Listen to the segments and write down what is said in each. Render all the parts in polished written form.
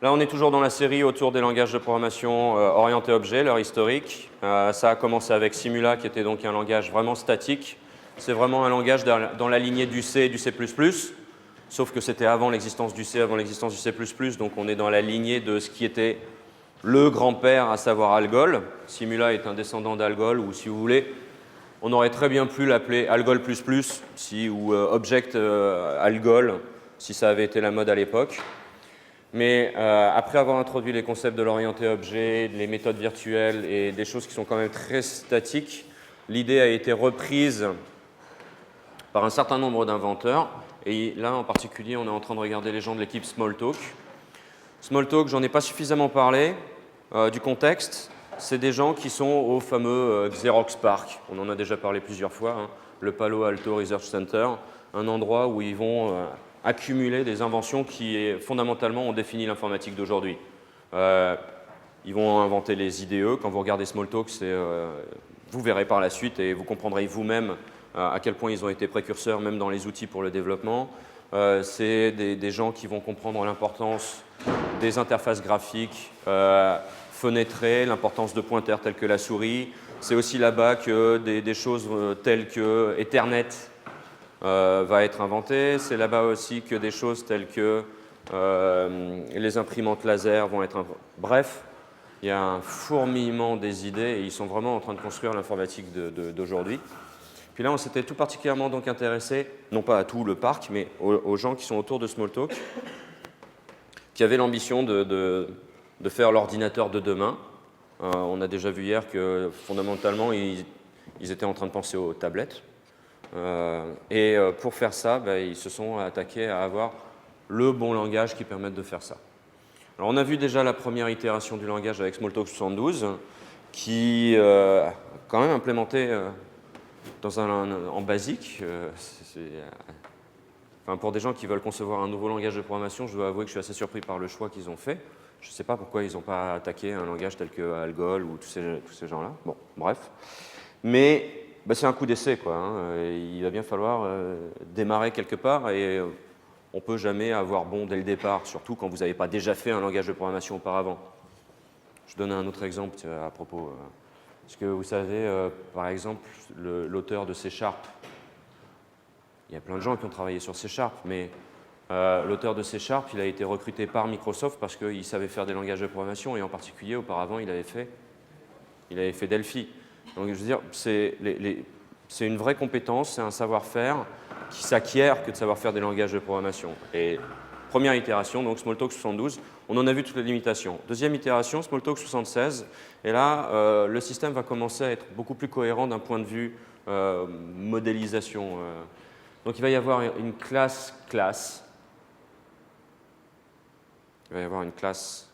Là, on est toujours dans la série autour des langages de programmation orientés objets, leur historique. Ça a commencé avec Simula, qui était donc un langage vraiment statique. C'est vraiment un langage dans la lignée du C et du C++, sauf que c'était avant l'existence du C, avant l'existence du C++, donc on est dans la lignée de ce qui était le grand-père, à savoir Algol. Simula est un descendant d'Algol, ou si vous voulez, on aurait très bien pu l'appeler Algol++, ou Object Algol, si ça avait été la mode à l'époque. Mais après avoir introduit les concepts de l'orienté objet, les méthodes virtuelles et des choses qui sont quand même très statiques, l'idée a été reprise par un certain nombre d'inventeurs. Et là, en particulier, on est en train de regarder les gens de l'équipe Smalltalk. Smalltalk, j'en ai pas suffisamment parlé. Du contexte, c'est des gens qui sont au fameux Xerox PARC. On en a déjà parlé plusieurs fois, hein, le Palo Alto Research Center, un endroit où ils vont accumuler des inventions qui, fondamentalement, ont défini l'informatique d'aujourd'hui. Ils vont inventer les IDE. Quand vous regardez Smalltalk, vous verrez par la suite et vous comprendrez vous-même à quel point ils ont été précurseurs, même dans les outils pour le développement. C'est des gens qui vont comprendre l'importance des interfaces graphiques fenêtrées, l'importance de pointeurs tels que la souris. C'est aussi là-bas que des choses telles que Ethernet va être inventé. C'est là-bas aussi que des choses telles que les imprimantes laser vont être inventées. Bref, il y a un fourmillement des idées et ils sont vraiment en train de construire l'informatique d'aujourd'hui. Puis là, on s'était tout particulièrement donc intéressé, non pas à tout le parc, mais aux gens qui sont autour de Smalltalk, qui avaient l'ambition de faire l'ordinateur de demain. On a déjà vu hier que fondamentalement, ils étaient en train de penser aux tablettes. Et pour faire ça, ils se sont attaqués à avoir le bon langage qui permette de faire ça. Alors, on a vu déjà la première itération du langage avec Smalltalk 72, qui a quand même implémenté en basique. Enfin, pour des gens qui veulent concevoir un nouveau langage de programmation, je dois avouer que je suis assez surpris par le choix qu'ils ont fait. Je ne sais pas pourquoi ils n'ont pas attaqué un langage tel que Algol ou tous ces gens-là. Bon, bref. Mais c'est un coup d'essai, quoi. Hein. Il va bien falloir démarrer quelque part et on ne peut jamais avoir bon dès le départ, surtout quand vous n'avez pas déjà fait un langage de programmation auparavant. Je donne un autre exemple à propos. Est-ce que vous savez, par exemple, l'auteur de C#, il y a plein de gens qui ont travaillé sur C#, mais l'auteur de C#, il a été recruté par Microsoft parce qu'il savait faire des langages de programmation et en particulier, auparavant, il avait fait Delphi. Donc, je veux dire, c'est une vraie compétence, c'est un savoir-faire qui s'acquiert que de savoir faire des langages de programmation. Et première itération, donc Smalltalk 72, on en a vu toutes les limitations. Deuxième itération, Smalltalk 76, et là, le système va commencer à être beaucoup plus cohérent d'un point de vue modélisation. Donc il va y avoir une classe. Il va y avoir une classe.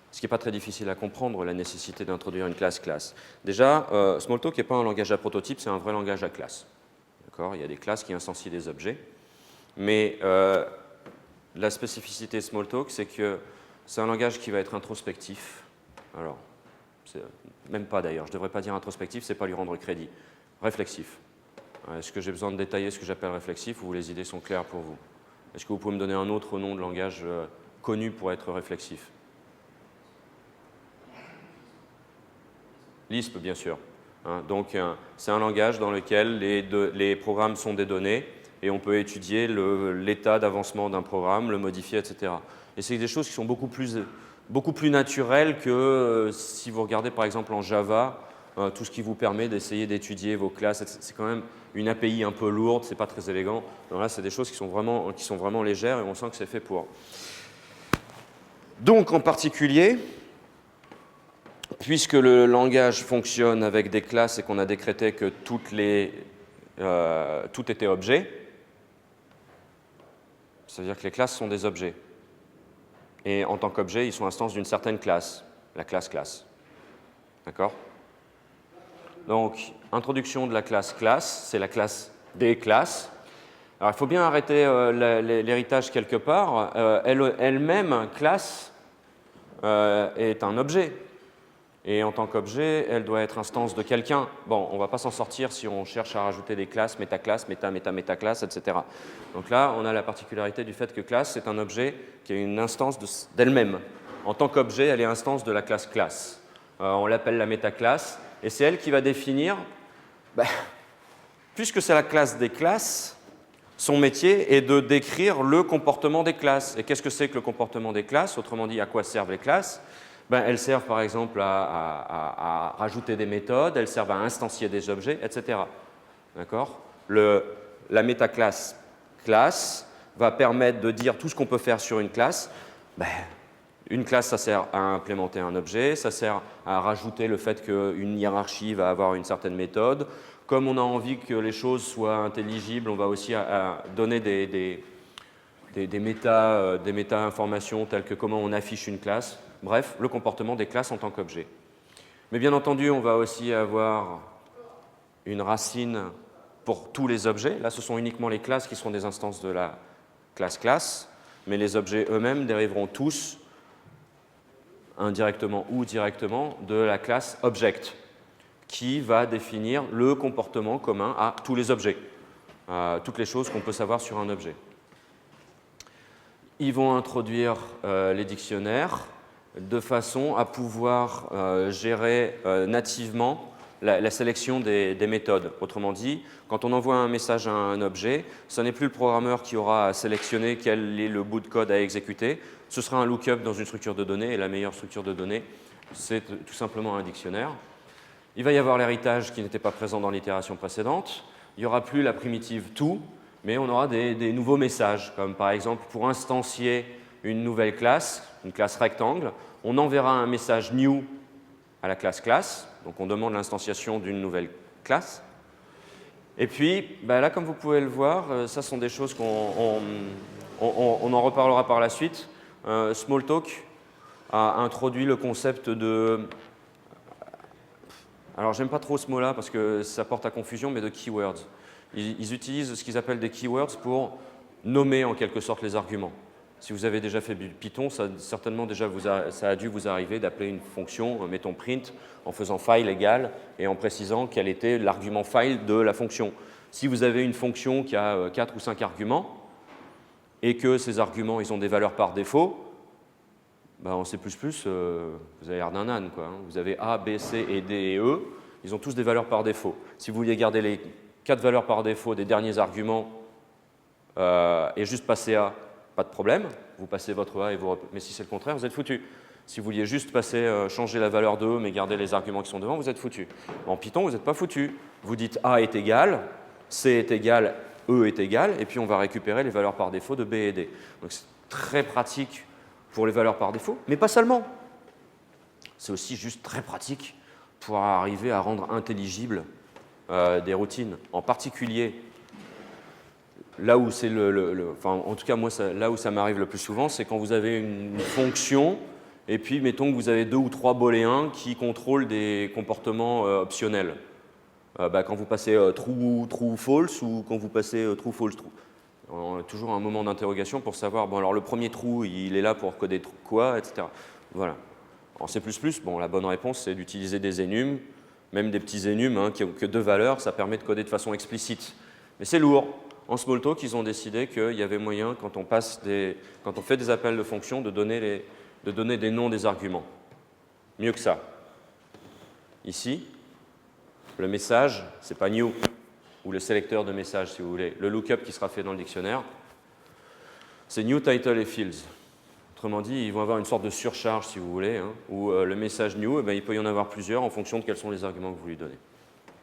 Ce qui n'est pas très difficile à comprendre, la nécessité d'introduire une classe. Déjà, Smalltalk n'est pas un langage à prototype, c'est un vrai langage à classe. Il y a des classes qui instancient des objets. Mais la spécificité de Smalltalk, c'est que c'est un langage qui va être introspectif. Alors, même pas d'ailleurs, je ne devrais pas dire introspectif, c'est pas lui rendre crédit. Réflexif. Est-ce que j'ai besoin de détailler ce que j'appelle réflexif ou les idées sont claires pour vous? Est-ce que vous pouvez me donner un autre nom de langage connu pour être réflexif? Lisp, bien sûr. Donc, c'est un langage dans lequel les programmes sont des données et on peut étudier l'état d'avancement d'un programme, le modifier, etc. Et c'est des choses qui sont beaucoup plus naturelles que si vous regardez par exemple en Java, tout ce qui vous permet d'essayer d'étudier vos classes. C'est quand même une API un peu lourde, c'est pas très élégant. Donc là, c'est des choses qui sont vraiment légères et on sent que c'est fait pour. Donc, en particulier, puisque le langage fonctionne avec des classes et qu'on a décrété que tout était objet, ça veut dire que les classes sont des objets. Et en tant qu'objet, ils sont instances d'une certaine classe, la classe. D'accord? Donc, introduction de la classe, c'est la classe des classes. Alors, il faut bien arrêter l'héritage quelque part. Elle-même, classe, est un objet. Et en tant qu'objet, elle doit être instance de quelqu'un. Bon, on ne va pas s'en sortir si on cherche à rajouter des classes, métaclasses, métaclasses, etc. Donc là, on a la particularité du fait que classe, c'est un objet qui a une instance d'elle-même. En tant qu'objet, elle est instance de la classe classe. On l'appelle la métaclasse, et c'est elle qui va définir, puisque c'est la classe des classes, son métier est de décrire le comportement des classes. Et qu'est-ce que c'est que le comportement des classes? Autrement dit, à quoi servent les classes? Elles servent par exemple à rajouter des méthodes, elles servent à instancier des objets, etc. D'accord? La métaclasse classe va permettre de dire tout ce qu'on peut faire sur une classe. Une classe, ça sert à implémenter un objet, ça sert à rajouter le fait qu'une hiérarchie va avoir une certaine méthode. Comme on a envie que les choses soient intelligibles, on va aussi donner des méta-informations telles que comment on affiche une classe. Bref, le comportement des classes en tant qu'objet. Mais bien entendu, on va aussi avoir une racine pour tous les objets. Là, ce sont uniquement les classes qui sont des instances de la classe classe, mais les objets eux-mêmes dériveront tous indirectement ou directement, de la classe object, qui va définir le comportement commun à tous les objets, toutes les choses qu'on peut savoir sur un objet. Ils vont introduire les dictionnaires de façon à pouvoir gérer nativement la sélection des méthodes. Autrement dit, quand on envoie un message à un objet, ce n'est plus le programmeur qui aura à sélectionner quel est le bout de code à exécuter, ce sera un lookup dans une structure de données, et la meilleure structure de données, c'est tout simplement un dictionnaire. Il va y avoir l'héritage qui n'était pas présent dans l'itération précédente, il n'y aura plus la primitive to, mais on aura des nouveaux messages, comme par exemple pour instancier une nouvelle classe, une classe rectangle, on enverra un message new à la classe classe, donc on demande l'instanciation d'une nouvelle classe. Et puis, là, comme vous pouvez le voir, ça sont des choses qu'on en reparlera par la suite. Smalltalk a introduit le concept de... Alors, j'aime pas trop ce mot-là parce que ça porte à confusion, mais de keywords. Ils utilisent ce qu'ils appellent des keywords pour nommer en quelque sorte les arguments. Si vous avez déjà fait Python, ça a dû vous arriver d'appeler une fonction, mettons print, en faisant file égale et en précisant quel était l'argument file de la fonction. Si vous avez une fonction qui a 4 ou 5 arguments et que ces arguments ils ont des valeurs par défaut, en C++, vous avez l'air d'un âne, quoi. Vous avez A, B, C et D et E, ils ont tous des valeurs par défaut. Si vous vouliez garder les 4 valeurs par défaut des derniers arguments et juste passer A, pas de problème, vous passez votre A, mais si c'est le contraire, vous êtes foutu. Si vous vouliez juste changer la valeur de E, mais garder les arguments qui sont devant, vous êtes foutu. En Python, vous n'êtes pas foutu. Vous dites A est égal, C est égal, E est égal, et puis on va récupérer les valeurs par défaut de B et D. Donc c'est très pratique pour les valeurs par défaut, mais pas seulement. C'est aussi juste très pratique pour arriver à rendre intelligibles des routines. En particulier, là où c'est en tout cas, moi, là où ça m'arrive le plus souvent, c'est quand vous avez une fonction, et puis, mettons que vous avez 2 ou 3 booléens qui contrôlent des comportements optionnels. Quand vous passez true, false, ou quand vous passez true, false, true. On a toujours un moment d'interrogation pour savoir, alors le premier true, il est là pour coder quoi, etc. Voilà. En C++, la bonne réponse, c'est d'utiliser des enums, même des petits enums qui n'ont que 2 valeurs, ça permet de coder de façon explicite. Mais c'est lourd. En Smalltalk, ils ont décidé qu'il y avait moyen, quand on fait des appels de fonctions, de donner des noms des arguments. Mieux que ça. Ici, le message, ce n'est pas new, ou le sélecteur de messages, si vous voulez. Le lookup qui sera fait dans le dictionnaire, c'est new, title et fields. Autrement dit, ils vont avoir une sorte de surcharge, si vous voulez, où le message new, il peut y en avoir plusieurs en fonction de quels sont les arguments que vous lui donnez.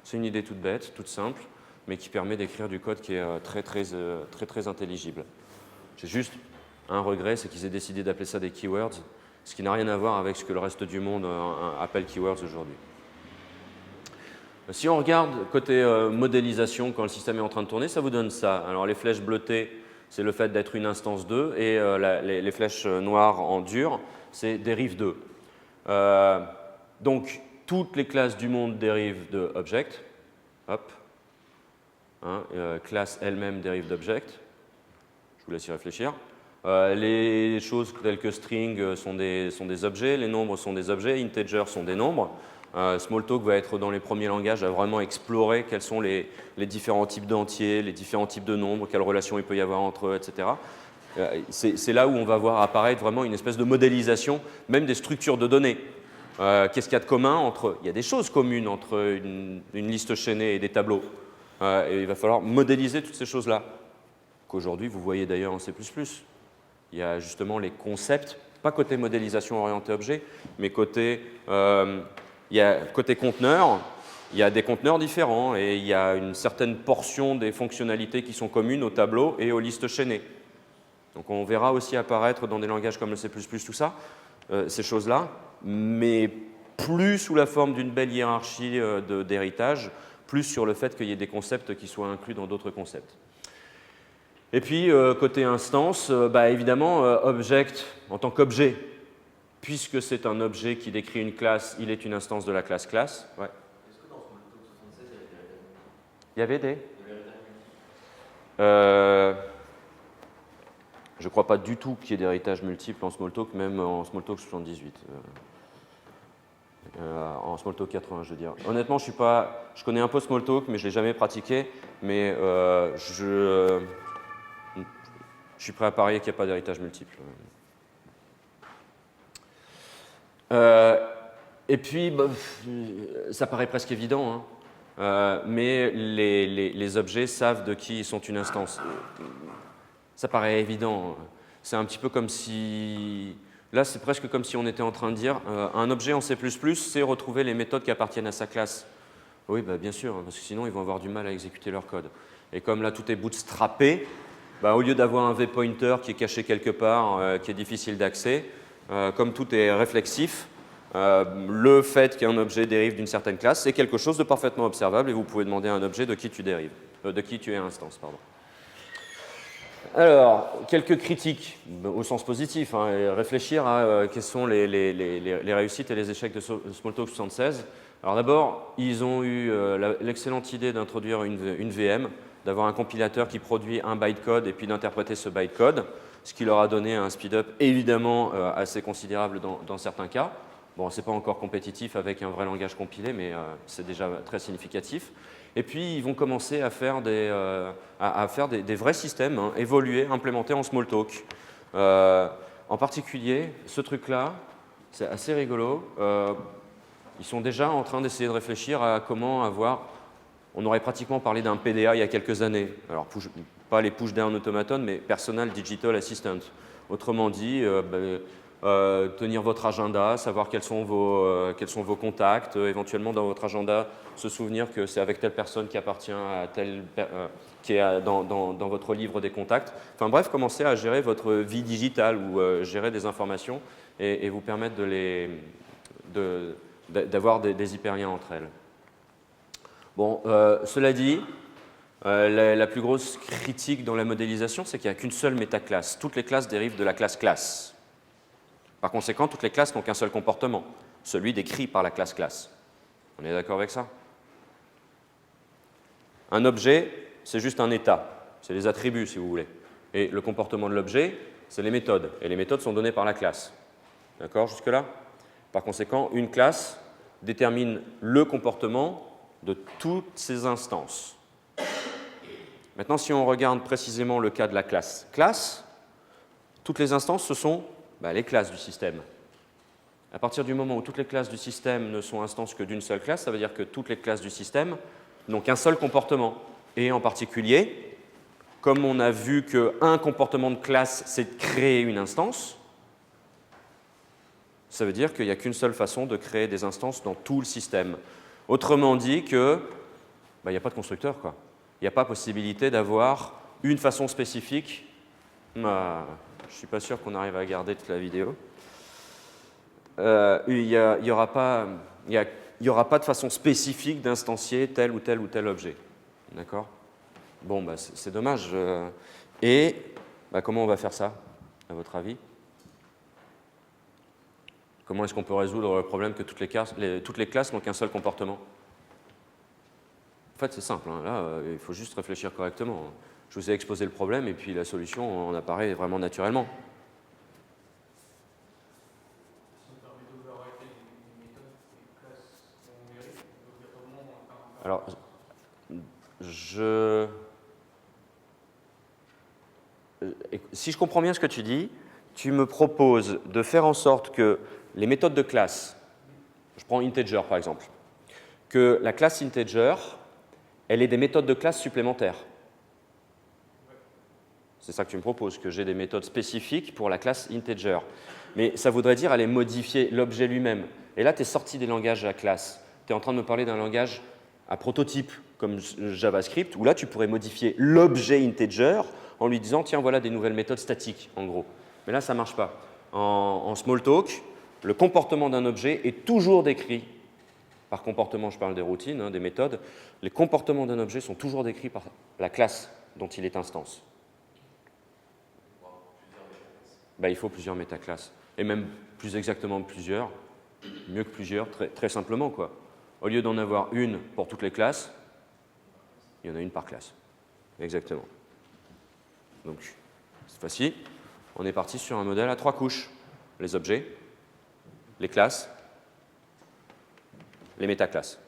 C'est une idée toute bête, toute simple, mais qui permet d'écrire du code qui est très intelligible. J'ai juste un regret, c'est qu'ils aient décidé d'appeler ça des keywords, ce qui n'a rien à voir avec ce que le reste du monde appelle keywords aujourd'hui. Si on regarde côté modélisation, quand le système est en train de tourner, ça vous donne ça. Alors les flèches bleutées, c'est le fait d'être une instance 2, et les flèches noires en dur, c'est dérive 2. Donc, toutes les classes du monde dérivent de object. Hop. Classe elle-même dérive d'object. Je vous laisse y réfléchir. Les choses telles que string sont des objets, les nombres sont des objets, integers sont des nombres. Smalltalk va être dans les premiers langages à vraiment explorer quels sont les différents types d'entiers, les différents types de nombres, quelles relations il peut y avoir entre eux, etc. C'est là où on va voir apparaître vraiment une espèce de modélisation, même des structures de données. Qu'est-ce qu'il y a de commun entre... Il y a des choses communes entre une liste chaînée et des tableaux. Et il va falloir modéliser toutes ces choses-là, qu'aujourd'hui vous voyez d'ailleurs en C++. Il y a justement les concepts, pas côté modélisation orientée objet, mais côté conteneur. Il y a des conteneurs différents et il y a une certaine portion des fonctionnalités qui sont communes aux tableaux et aux listes chaînées. Donc on verra aussi apparaître dans des langages comme le C++, tout ça, ces choses-là, mais plus sous la forme d'une belle hiérarchie d'héritage, plus sur le fait qu'il y ait des concepts qui soient inclus dans d'autres concepts. Et puis, côté instance, évidemment, object en tant qu'objet, puisque c'est un objet qui décrit une classe, il est une instance de la classe classe. Ouais. Est-ce que dans Smalltalk 76, Il y avait des je ne crois pas du tout qu'il y ait d'héritage multiple en Smalltalk, même en Smalltalk 78. En Smalltalk 80, je veux dire. Honnêtement, je connais un peu Smalltalk, mais je ne l'ai jamais pratiqué. Mais je suis prêt à parier qu'il n'y a pas d'héritage multiple. Et puis, ça paraît presque évident, hein, mais les objets savent de qui ils sont une instance. Ça paraît évident. C'est un petit peu comme si... Là, c'est presque comme si on était en train de dire un objet en C++, c'est retrouver les méthodes qui appartiennent à sa classe. Oui, bien sûr, parce que sinon, ils vont avoir du mal à exécuter leur code. Et comme là, tout est bootstrappé, au lieu d'avoir un v-pointer qui est caché quelque part, qui est difficile d'accès, comme tout est réflexif, le fait qu'un objet dérive d'une certaine classe, c'est quelque chose de parfaitement observable et vous pouvez demander à un objet de qui tu dérives, de qui tu es instance, pardon. Alors, quelques critiques, au sens positif, hein, et réfléchir à quelles sont les réussites et les échecs de Smalltalk 76. Alors d'abord, ils ont eu l'excellente idée d'introduire une VM, d'avoir un compilateur qui produit un bytecode et puis d'interpréter ce bytecode, ce qui leur a donné un speed-up évidemment assez considérable dans certains cas. Bon, ce n'est pas encore compétitif avec un vrai langage compilé, mais c'est déjà très significatif. Et puis, ils vont commencer à faire des vrais systèmes, hein, évolués, implémentés en Smalltalk. En particulier, ce truc-là, c'est assez rigolo. Ils sont déjà en train d'essayer de réfléchir à comment avoir... On aurait pratiquement parlé d'un PDA il y a quelques années. Alors, pas les push-down automaton, mais Personal Digital Assistant. Autrement dit, tenir votre agenda, savoir quels sont vos contacts, éventuellement dans votre agenda, se souvenir que c'est avec telle personne qui appartient à qui est dans votre livre des contacts. Enfin bref, commencer à gérer votre vie digitale ou gérer des informations et vous permettre d'avoir des hyperliens entre elles. Bon, cela dit, la plus grosse critique dans la modélisation, c'est qu'il n'y a qu'une seule métaclasse. Toutes les classes dérivent de la classe classe. Par conséquent, toutes les classes n'ont qu'un seul comportement, celui décrit par la classe classe. On est d'accord avec ça? Un objet, c'est juste un état, c'est les attributs si vous voulez. Et le comportement de l'objet, c'est les méthodes. Et les méthodes sont données par la classe. D'accord jusque-là? Par conséquent, une classe détermine le comportement de toutes ces instances. Maintenant, si on regarde précisément le cas de la classe classe, toutes les instances, ce sont les classes du système. À partir du moment où toutes les classes du système ne sont instances que d'une seule classe, ça veut dire que toutes les classes du système n'ont qu'un seul comportement. Et en particulier, comme on a vu qu'un comportement de classe, c'est de créer une instance, ça veut dire qu'il n'y a qu'une seule façon de créer des instances dans tout le système. Autrement dit qu'il n'y a pas de constructeur, quoi. Il n'y a pas possibilité d'avoir une façon spécifique. Je ne suis pas sûr qu'on arrive à garder toute la vidéo. Il n'y aura pas de façon spécifique d'instancier tel ou tel ou tel objet. D'accord? Bon, c'est dommage. Et comment on va faire ça, à votre avis? Comment est-ce qu'on peut résoudre le problème que toutes les classes n'ont qu'un seul comportement? En fait, c'est simple. Hein. Là, il faut juste réfléchir correctement. Je vous ai exposé le problème et puis la solution en apparaît vraiment naturellement. Alors, si je comprends bien ce que tu dis, tu me proposes de faire en sorte que les méthodes de classe, je prends integer par exemple, que la classe integer, elle ait des méthodes de classe supplémentaires. C'est ça que tu me proposes, que j'ai des méthodes spécifiques pour la classe integer. Mais ça voudrait dire aller modifier l'objet lui-même. Et là, tu es sorti des langages à classe. Tu es en train de me parler d'un langage à prototype, comme JavaScript, où là, tu pourrais modifier l'objet integer en lui disant, tiens, voilà des nouvelles méthodes statiques, en gros. Mais là, ça ne marche pas. En Smalltalk, le comportement d'un objet est toujours décrit. Par comportement, je parle des routines, hein, des méthodes. Les comportements d'un objet sont toujours décrits par la classe dont il est instance. Il faut plusieurs métaclasses. Et même plus exactement plusieurs, mieux que plusieurs, très simplement, quoi. Au lieu d'en avoir une pour toutes les classes, il y en a une par classe. Exactement. Donc, cette fois-ci, on est parti sur un modèle à 3 couches. Les objets, les classes, les métaclasses.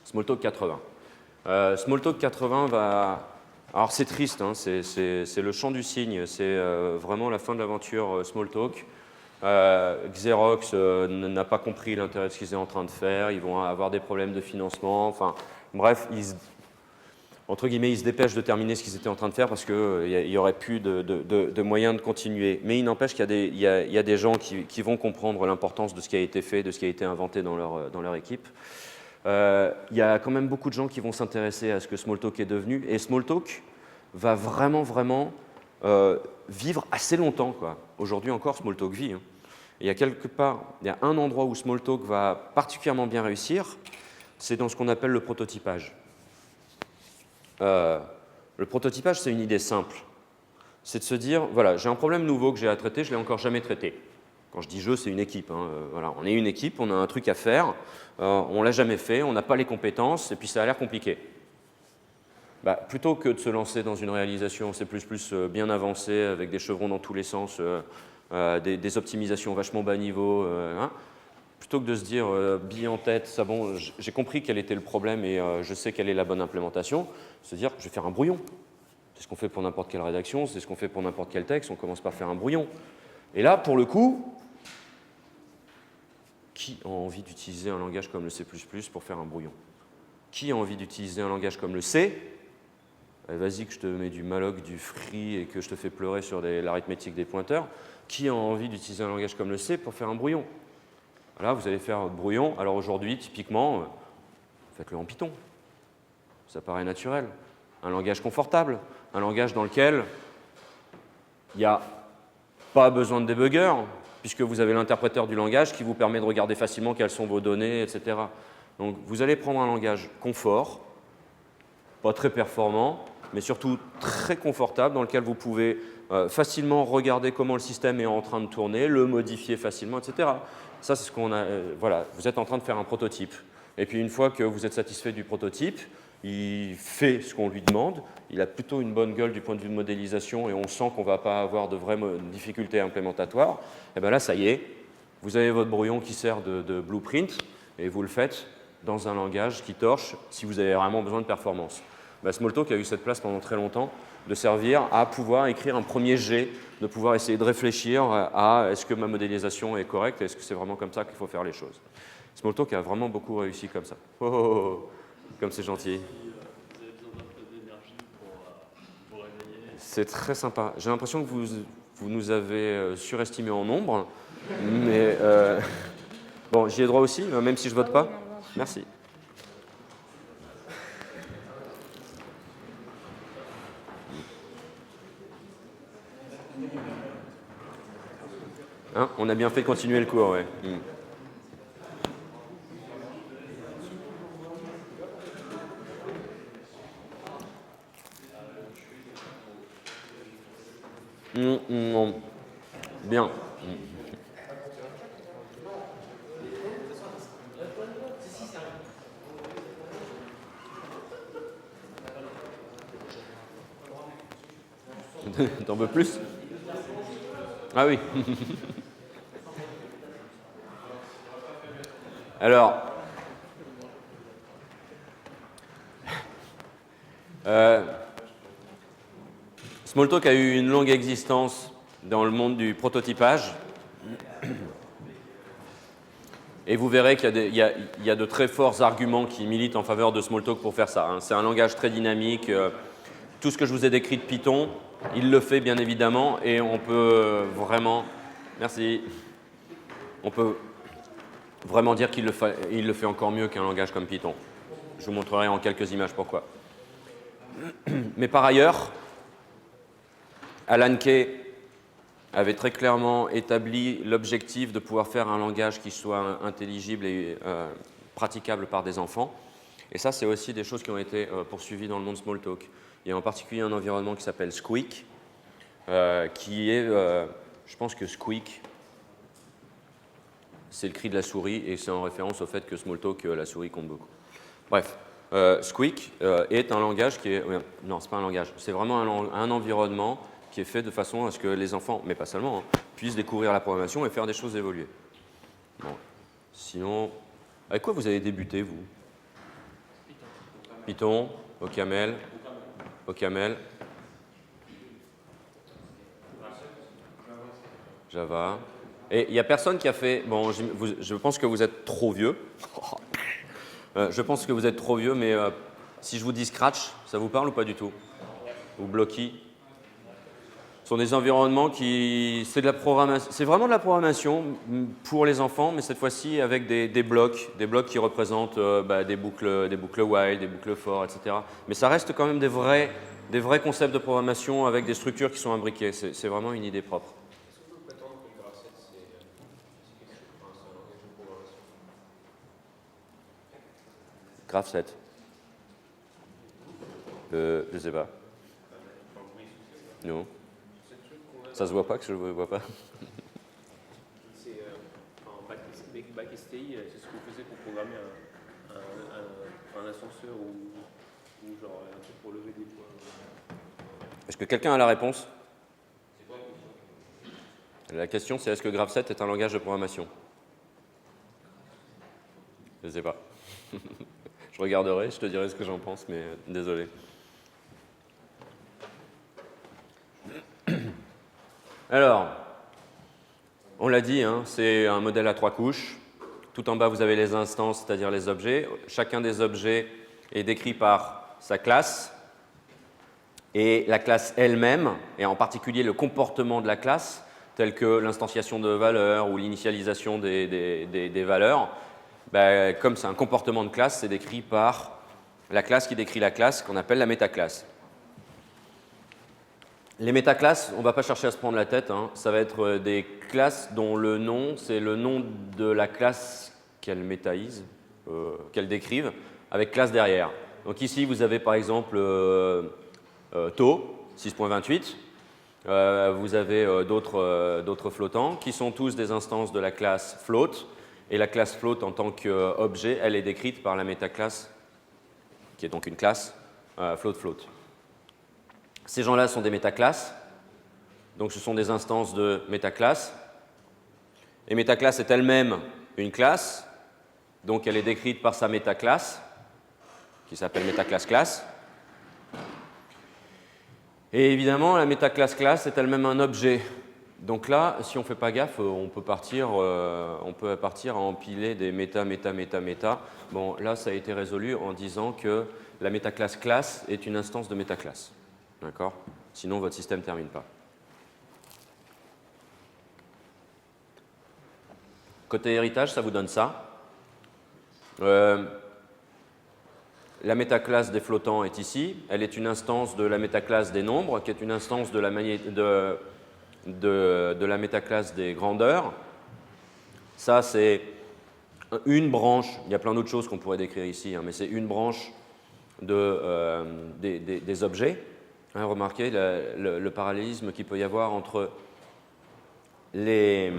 Smalltalk 80. Smalltalk 80 va... Alors c'est triste, hein, c'est le chant du cygne, c'est vraiment la fin de l'aventure Smalltalk. Xerox n'a pas compris l'intérêt de ce qu'ils étaient en train de faire, ils vont avoir des problèmes de financement, enfin bref, entre guillemets, ils se dépêchent de terminer ce qu'ils étaient en train de faire parce qu'il n'y aurait plus de moyens de continuer. Mais il n'empêche qu'il y a des gens qui vont comprendre l'importance de ce qui a été fait, de ce qui a été inventé dans leur équipe. Il y a quand même beaucoup de gens qui vont s'intéresser à ce que Smalltalk est devenu. Et Smalltalk va vraiment vivre assez longtemps, quoi. Aujourd'hui encore, Smalltalk vit. Hein. Il y a un endroit où Smalltalk va particulièrement bien réussir, c'est dans ce qu'on appelle le prototypage. Le prototypage, c'est une idée simple. C'est de se dire, voilà, j'ai un problème nouveau que j'ai à traiter, je ne l'ai encore jamais traité. Quand je dis je, c'est une équipe. Hein. Voilà, on est une équipe, on a un truc à faire, on ne l'a jamais fait, on n'a pas les compétences, et puis ça a l'air compliqué. Plutôt que de se lancer dans une réalisation C++ bien avancée, avec des chevrons dans tous les sens, des optimisations vachement bas niveau, plutôt que de se dire bille en tête, ça bon, j'ai compris quel était le problème et je sais quelle est la bonne implémentation, se dire je vais faire un brouillon. C'est ce qu'on fait pour n'importe quelle rédaction, c'est ce qu'on fait pour n'importe quel texte, on commence par faire un brouillon. Et là, pour le coup, qui a envie d'utiliser un langage comme le C++ pour faire un brouillon? Qui a envie d'utiliser un langage comme le C? Vas-y que je te mets du malloc, du free et que je te fais pleurer sur l'arithmétique des pointeurs. Qui a envie d'utiliser un langage comme le C pour faire un brouillon? Là, vous allez faire un brouillon. Alors aujourd'hui, typiquement, faites-le en Python. Ça paraît naturel. Un langage confortable, un langage dans lequel il n'y a pas besoin de débugger, puisque vous avez l'interpréteur du langage qui vous permet de regarder facilement quelles sont vos données, etc. Donc vous allez prendre un langage confort, pas très performant, mais surtout très confortable, dans lequel vous pouvez facilement regarder comment le système est en train de tourner, le modifier facilement, etc. Ça, c'est ce qu'on a. Voilà, vous êtes en train de faire un prototype. Et puis une fois que vous êtes satisfait du prototype, il fait ce qu'on lui demande, il a plutôt une bonne gueule du point de vue de modélisation et on sent qu'on ne va pas avoir de vraies difficultés implémentatoires, et bien là, ça y est, vous avez votre brouillon qui sert de blueprint et vous le faites dans un langage qui torche si vous avez vraiment besoin de performance. Smalltalk a eu cette place pendant très longtemps de servir à pouvoir écrire un premier jet, de pouvoir essayer de réfléchir à est-ce que ma modélisation est correcte, est-ce que c'est vraiment comme ça qu'il faut faire les choses. Smalltalk a vraiment beaucoup réussi comme ça. Comme c'est gentil. Vous avez besoin d'un peu d'énergie pour réveiller. C'est très sympa. J'ai l'impression que vous nous avez surestimés en nombre, mais bon, j'y ai droit aussi, même si je vote pas. Merci. Hein, on a bien fait de continuer le cours, ouais. Bien. T'en veux plus? Ah oui. Alors, Smalltalk a eu une longue existence dans le monde du prototypage. Et vous verrez qu'il y a de très forts arguments qui militent en faveur de Smalltalk pour faire ça, hein. C'est un langage très dynamique. Tout ce que je vous ai décrit de Python, il le fait bien évidemment. Et on peut vraiment... Merci. On peut vraiment dire qu'il le fait encore mieux qu'un langage comme Python. Je vous montrerai en quelques images pourquoi. Mais par ailleurs, Alan Kay avait très clairement établi l'objectif de pouvoir faire un langage qui soit intelligible et praticable par des enfants. Et ça, c'est aussi des choses qui ont été poursuivies dans le monde Smalltalk. Il y a en particulier un environnement qui s'appelle Squeak, qui est, je pense que Squeak, c'est le cri de la souris, et c'est en référence au fait que Smalltalk, la souris compte beaucoup. Bref, Squeak est un langage qui est... non, c'est pas un langage, c'est vraiment un environnement qui est fait de façon à ce que les enfants, mais pas seulement, hein, puissent découvrir la programmation et faire des choses évoluer. Bon. Sinon, avec quoi vous avez débuté, vous? Python, OCaml, Java. Et il n'y a personne qui a fait... Bon, je pense que vous êtes trop vieux. Je pense que vous êtes trop vieux, mais si je vous dis Scratch, ça vous parle ou pas du tout? Ou Blocky? Ce sont des environnements qui... C'est de la programmation. C'est vraiment de la programmation pour les enfants, mais cette fois-ci avec des blocs qui représentent des boucles while, des boucles for, etc. Mais ça reste quand même des vrais concepts de programmation avec des structures qui sont imbriquées. C'est vraiment une idée propre. Est-ce qu'on peut prétendre que Graph 7, c'est un langage de programmation? Graph 7. Je sais pas. Non. Ça se voit pas que je ne vois pas. C'est back STI, c'est ce qu'on faisait pour programmer un ascenseur ou genre un truc pour lever des poids. Est-ce que quelqu'un a la réponse? C'est quoi la question? La question, c'est est-ce que Graph 7 est un langage de programmation? Je ne sais pas. Je regarderai, je te dirai ce que j'en pense, mais désolé. Alors, on l'a dit, hein, c'est un modèle à 3 couches. Tout en bas, vous avez les instances, c'est-à-dire les objets. Chacun des objets est décrit par sa classe. Et la classe elle-même, et en particulier le comportement de la classe, tel que l'instanciation de valeurs ou l'initialisation des valeurs, comme c'est un comportement de classe, c'est décrit par la classe qui décrit la classe, qu'on appelle la métaclasse. Les métaclasses, on ne va pas chercher à se prendre la tête, hein. Ça va être des classes dont le nom, c'est le nom de la classe qu'elles métaïsent, qu'elles décrivent, avec classe derrière. Donc ici, vous avez par exemple taux, 6.28. Vous avez d'autres flottants qui sont tous des instances de la classe float. Et la classe float en tant qu'objet, elle est décrite par la métaclasse, qui est donc une classe float. Ces gens-là sont des métaclasses, donc ce sont des instances de métaclasse. Et métaclasse est elle-même une classe, donc elle est décrite par sa métaclasse, qui s'appelle métaclasse classe. Et évidemment, la métaclasse classe est elle-même un objet. Donc là, si on ne fait pas gaffe, on peut partir à empiler des méta. Bon, là, ça a été résolu en disant que la métaclasse classe est une instance de métaclasse. D'accord? Sinon, votre système ne termine pas. Côté héritage, ça vous donne ça. La métaclasse des flottants est ici. Elle est une instance de la métaclasse des nombres, qui est une instance de la métaclasse des grandeurs. Ça, c'est une branche. Il y a plein d'autres choses qu'on pourrait décrire ici, hein, mais c'est une branche des objets. Hein, remarquez le parallélisme qu'il peut y avoir entre les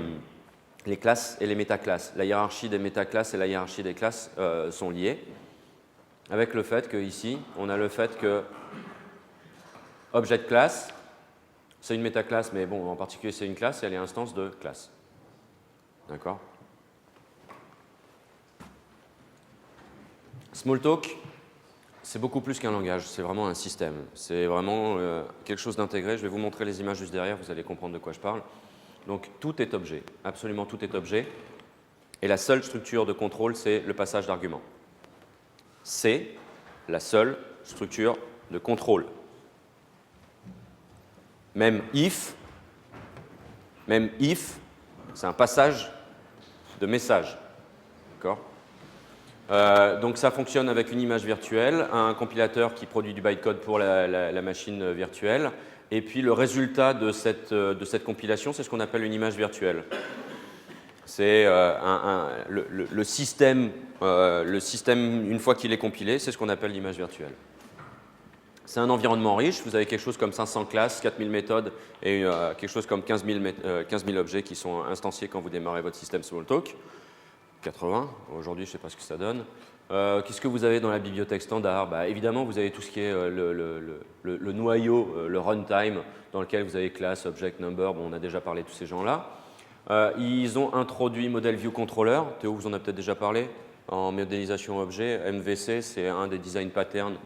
classes et les métaclasses. La hiérarchie des métaclasses et la hiérarchie des classes sont liées, avec le fait qu'ici, on a le fait que objet de classe C'est une métaclasse, mais bon, en particulier, c'est une classe et elle est instance de classe. D'accord? Smalltalk, c'est beaucoup plus qu'un langage, c'est vraiment un système. C'est vraiment quelque chose d'intégré. Je vais vous montrer les images juste derrière, vous allez comprendre de quoi je parle. Donc, tout est objet, absolument tout est objet. Et la seule structure de contrôle, c'est le passage d'arguments. C'est la seule structure de contrôle. Même if, c'est un passage de message. D'accord? Donc ça fonctionne avec une image virtuelle, un compilateur qui produit du bytecode pour la machine virtuelle, et puis le résultat de cette compilation, c'est ce qu'on appelle une image virtuelle. C'est le système, une fois qu'il est compilé, c'est ce qu'on appelle l'image virtuelle. C'est un environnement riche, vous avez quelque chose comme 500 classes, 4000 méthodes et quelque chose comme 15 000 objets qui sont instanciés quand vous démarrez votre système Smalltalk. 80, aujourd'hui je ne sais pas ce que ça donne. Qu'est-ce que vous avez dans la bibliothèque standard? Bah, évidemment, vous avez tout ce qui est le noyau, le runtime, dans lequel vous avez class, object, number, bon, on a déjà parlé de tous ces gens-là. Ils ont introduit Model View Controller, Théo vous en a peut-être déjà parlé, en modélisation objet. MVC, c'est un des design patterns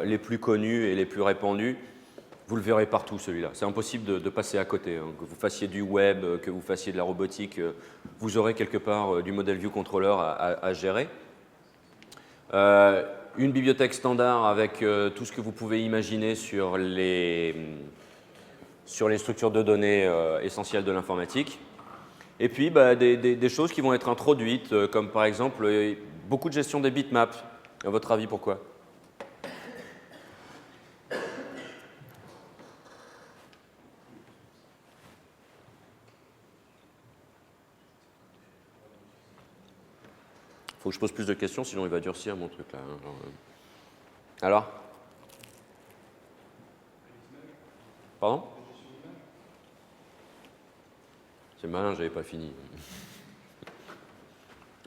les plus connus et les plus répandus. Vous le verrez partout, celui-là. C'est impossible de passer à côté. Hein. Que vous fassiez du web, que vous fassiez de la robotique, vous aurez quelque part du Model View Controller à gérer. Une bibliothèque standard avec tout ce que vous pouvez imaginer sur les structures de données essentielles de l'informatique. Et puis, bah, des choses qui vont être introduites, comme par exemple beaucoup de gestion des bitmaps. À votre avis, pourquoi? Faut que je pose plus de questions, sinon il va durcir mon truc là. Alors? Pardon? C'est malin, j'avais pas fini.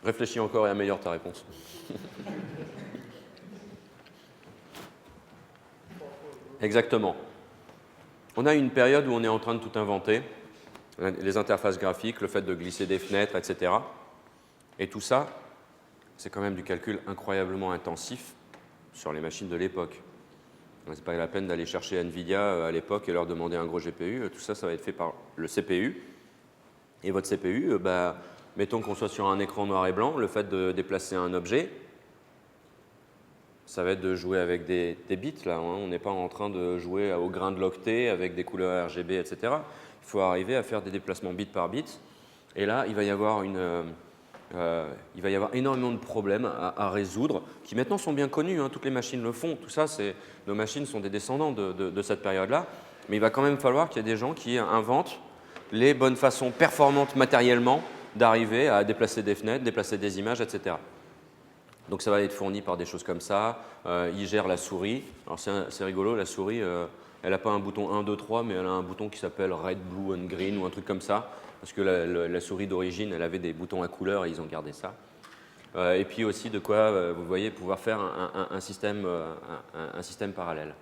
Réfléchis encore et améliore ta réponse. Exactement. On a une période où on est en train de tout inventer, les interfaces graphiques, le fait de glisser des fenêtres, etc. Et tout ça, c'est quand même du calcul incroyablement intensif sur les machines de l'époque. C'est pas la peine d'aller chercher NVIDIA à l'époque et leur demander un gros GPU. Tout ça, ça va être fait par le CPU. Et votre CPU, bah, mettons qu'on soit sur un écran noir et blanc, le fait de déplacer un objet, ça va être de jouer avec des bits. Là, hein. On n'est pas en train de jouer au grain de l'octet avec des couleurs RGB, etc. Il faut arriver à faire des déplacements bit par bit. Et là, il va y avoir énormément de problèmes à résoudre, qui maintenant sont bien connus, hein, toutes les machines le font, tout ça, nos machines sont des descendants de cette période-là, mais il va quand même falloir qu'il y ait des gens qui inventent les bonnes façons performantes matériellement d'arriver à déplacer des fenêtres, déplacer des images, etc. Donc ça va être fourni par des choses comme ça, ils gèrent la souris, alors c'est rigolo, la souris, elle n'a pas un bouton 1, 2, 3, mais elle a un bouton qui s'appelle Red, Blue and Green ou un truc comme ça, parce que la souris d'origine, elle avait des boutons à couleur et ils ont gardé ça. Et puis aussi de quoi, vous voyez, pouvoir faire un système parallèle.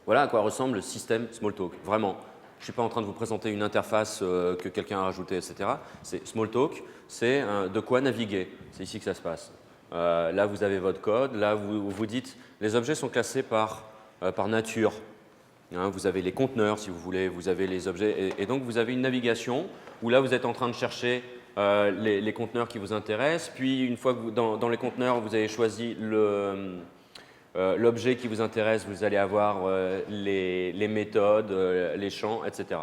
Voilà à quoi ressemble le système Smalltalk, vraiment. Je ne suis pas en train de vous présenter une interface que quelqu'un a rajoutée, etc. C'est Smalltalk, c'est de quoi naviguer. C'est ici que ça se passe. Là, vous avez votre code. Là, vous dites, les objets sont classés par nature. Hein, vous avez les conteneurs, si vous voulez, vous avez les objets. Et donc, vous avez une navigation où là, vous êtes en train de chercher les conteneurs qui vous intéressent. Puis, une fois que dans les conteneurs, vous avez choisi l'objet qui vous intéresse, vous allez avoir les méthodes, les champs, etc.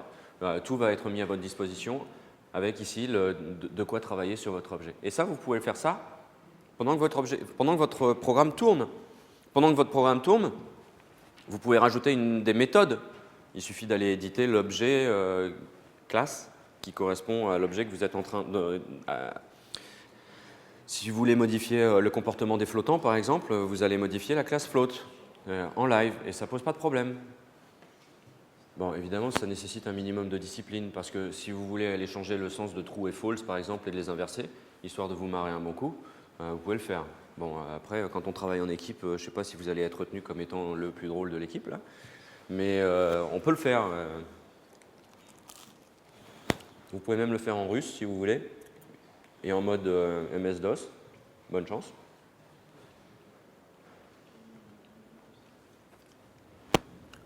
Tout va être mis à votre disposition avec ici de quoi travailler sur votre objet. Et ça, vous pouvez faire ça pendant que votre programme tourne. Pendant que votre programme tourne, vous pouvez rajouter des méthodes. Il suffit d'aller éditer l'objet classe qui correspond à l'objet que vous êtes en train de... Si vous voulez modifier le comportement des flottants, par exemple, vous allez modifier la classe float en live et ça ne pose pas de problème. Bon, évidemment, ça nécessite un minimum de discipline parce que si vous voulez aller changer le sens de true et false, par exemple, et de les inverser, histoire de vous marrer un bon coup, vous pouvez le faire. Bon, après, quand on travaille en équipe, je ne sais pas si vous allez être retenu comme étant le plus drôle de l'équipe, là. mais on peut le faire. Vous pouvez même le faire en russe si vous voulez, et en mode MS-DOS. Bonne chance.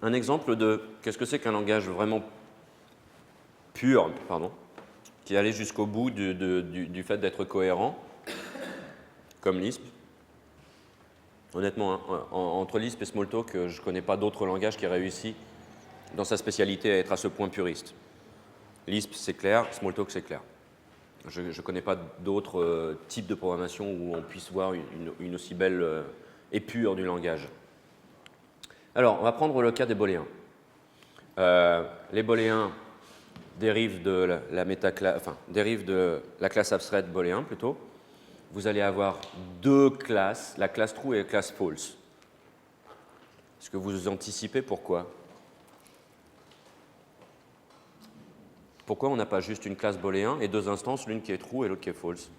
Un exemple de qu'est-ce que c'est qu'un langage vraiment pur, pardon, qui allait jusqu'au bout du fait d'être cohérent, comme Lisp. Honnêtement, hein, entre Lisp et Smalltalk, je ne connais pas d'autres langages qui réussissent dans sa spécialité à être à ce point puriste. Lisp, c'est clair, Smalltalk, c'est clair. Je ne connais pas d'autres types de programmation où on puisse voir une aussi belle épure du langage. Alors, on va prendre le cas des booléens. Les booléens dérivent de dérivent de la classe abstraite booléen plutôt. Vous allez avoir deux classes, la classe true et la classe false. Est-ce que vous anticipez pourquoi? Pourquoi on n'a pas juste une classe booléen et deux instances, l'une qui est true et l'autre qui est false?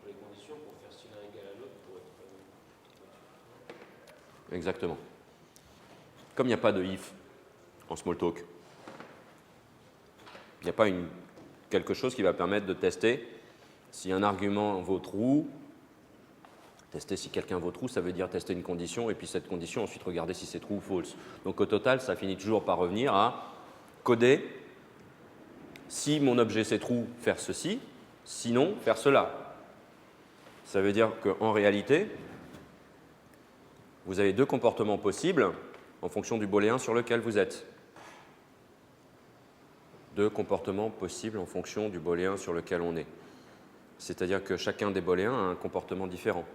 Les conditions pour faire si l'un égal à l'autre pour être. Exactement. Comme il n'y a pas de if en Smalltalk, il n'y a pas quelque chose qui va permettre de tester si un argument vaut true. Tester si quelqu'un vaut true, ça veut dire tester une condition, et puis cette condition, ensuite regarder si c'est true ou false. Donc au total, ça finit toujours par revenir à coder si mon objet c'est true, faire ceci, sinon faire cela. Ça veut dire qu'en réalité, vous avez deux comportements possibles en fonction du booléen sur lequel vous êtes. Deux comportements possibles en fonction du booléen sur lequel on est. C'est-à-dire que chacun des booléens a un comportement différent.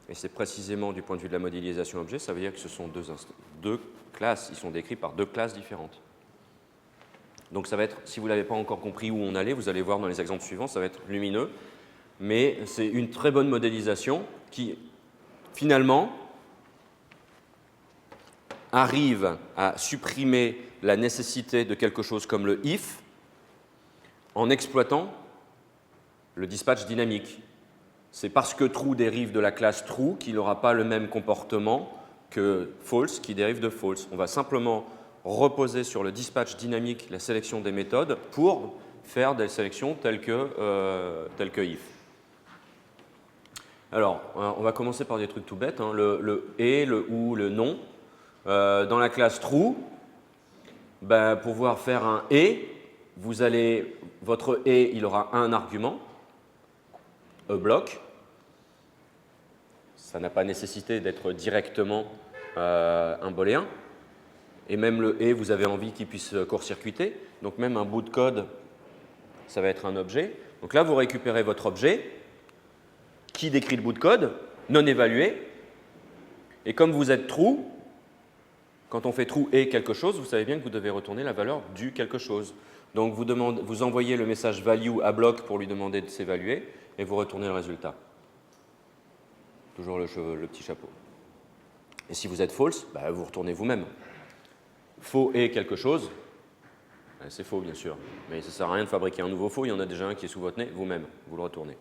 Et c'est précisément du point de vue de la modélisation objet, ça veut dire que ce sont deux classes, ils sont décrits par deux classes différentes. Donc ça va être, si vous ne l'avez pas encore compris où on allait, vous allez voir dans les exemples suivants, ça va être lumineux, mais c'est une très bonne modélisation qui, finalement, arrive à supprimer la nécessité de quelque chose comme le if en exploitant le dispatch dynamique. C'est parce que true dérive de la classe true qu'il n'aura pas le même comportement que false qui dérive de false. On va simplement reposer sur le dispatch dynamique la sélection des méthodes pour faire des sélections telles que if. Alors, on va commencer par des trucs tout bêtes, hein, le et, le ou, le non. Dans la classe true, pour pouvoir faire un et, votre et, il aura un argument, bloc. Ça n'a pas nécessité d'être directement un booléen. Et même le et, vous avez envie qu'il puisse court-circuiter. Donc même un bout de code, ça va être un objet. Donc là, vous récupérez votre objet qui décrit le bout de code, non évalué. Et comme vous êtes true, quand on fait true et quelque chose, vous savez bien que vous devez retourner la valeur du quelque chose. Donc vous envoyez le message value à bloc pour lui demander de s'évaluer et vous retournez le résultat. Toujours le petit chapeau. Et si vous êtes false, vous retournez vous-même. Faux et quelque chose, c'est faux bien sûr, mais ça ne sert à rien de fabriquer un nouveau faux, il y en a déjà un qui est sous votre nez, vous-même, vous le retournez.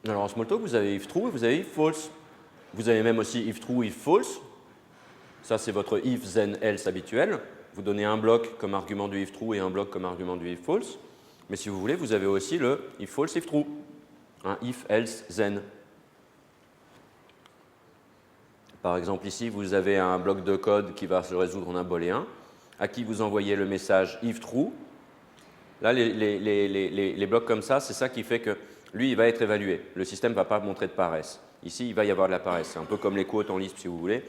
Alors en Smalltalk, vous avez if true et vous avez if false. Vous avez même aussi if true, if false. Ça, c'est votre if, then, else habituel. Vous donnez un bloc comme argument du if true et un bloc comme argument du if false. Mais si vous voulez, vous avez aussi le if false, if true. Un if, else, then. Par exemple, ici, vous avez un bloc de code qui va se résoudre en un booléen, à qui vous envoyez le message if true. Là, les blocs comme ça, c'est ça qui fait que lui, il va être évalué. Le système ne va pas montrer de paresse. Ici, il va y avoir de la paresse. C'est un peu comme les quotes en Lisp, si vous voulez.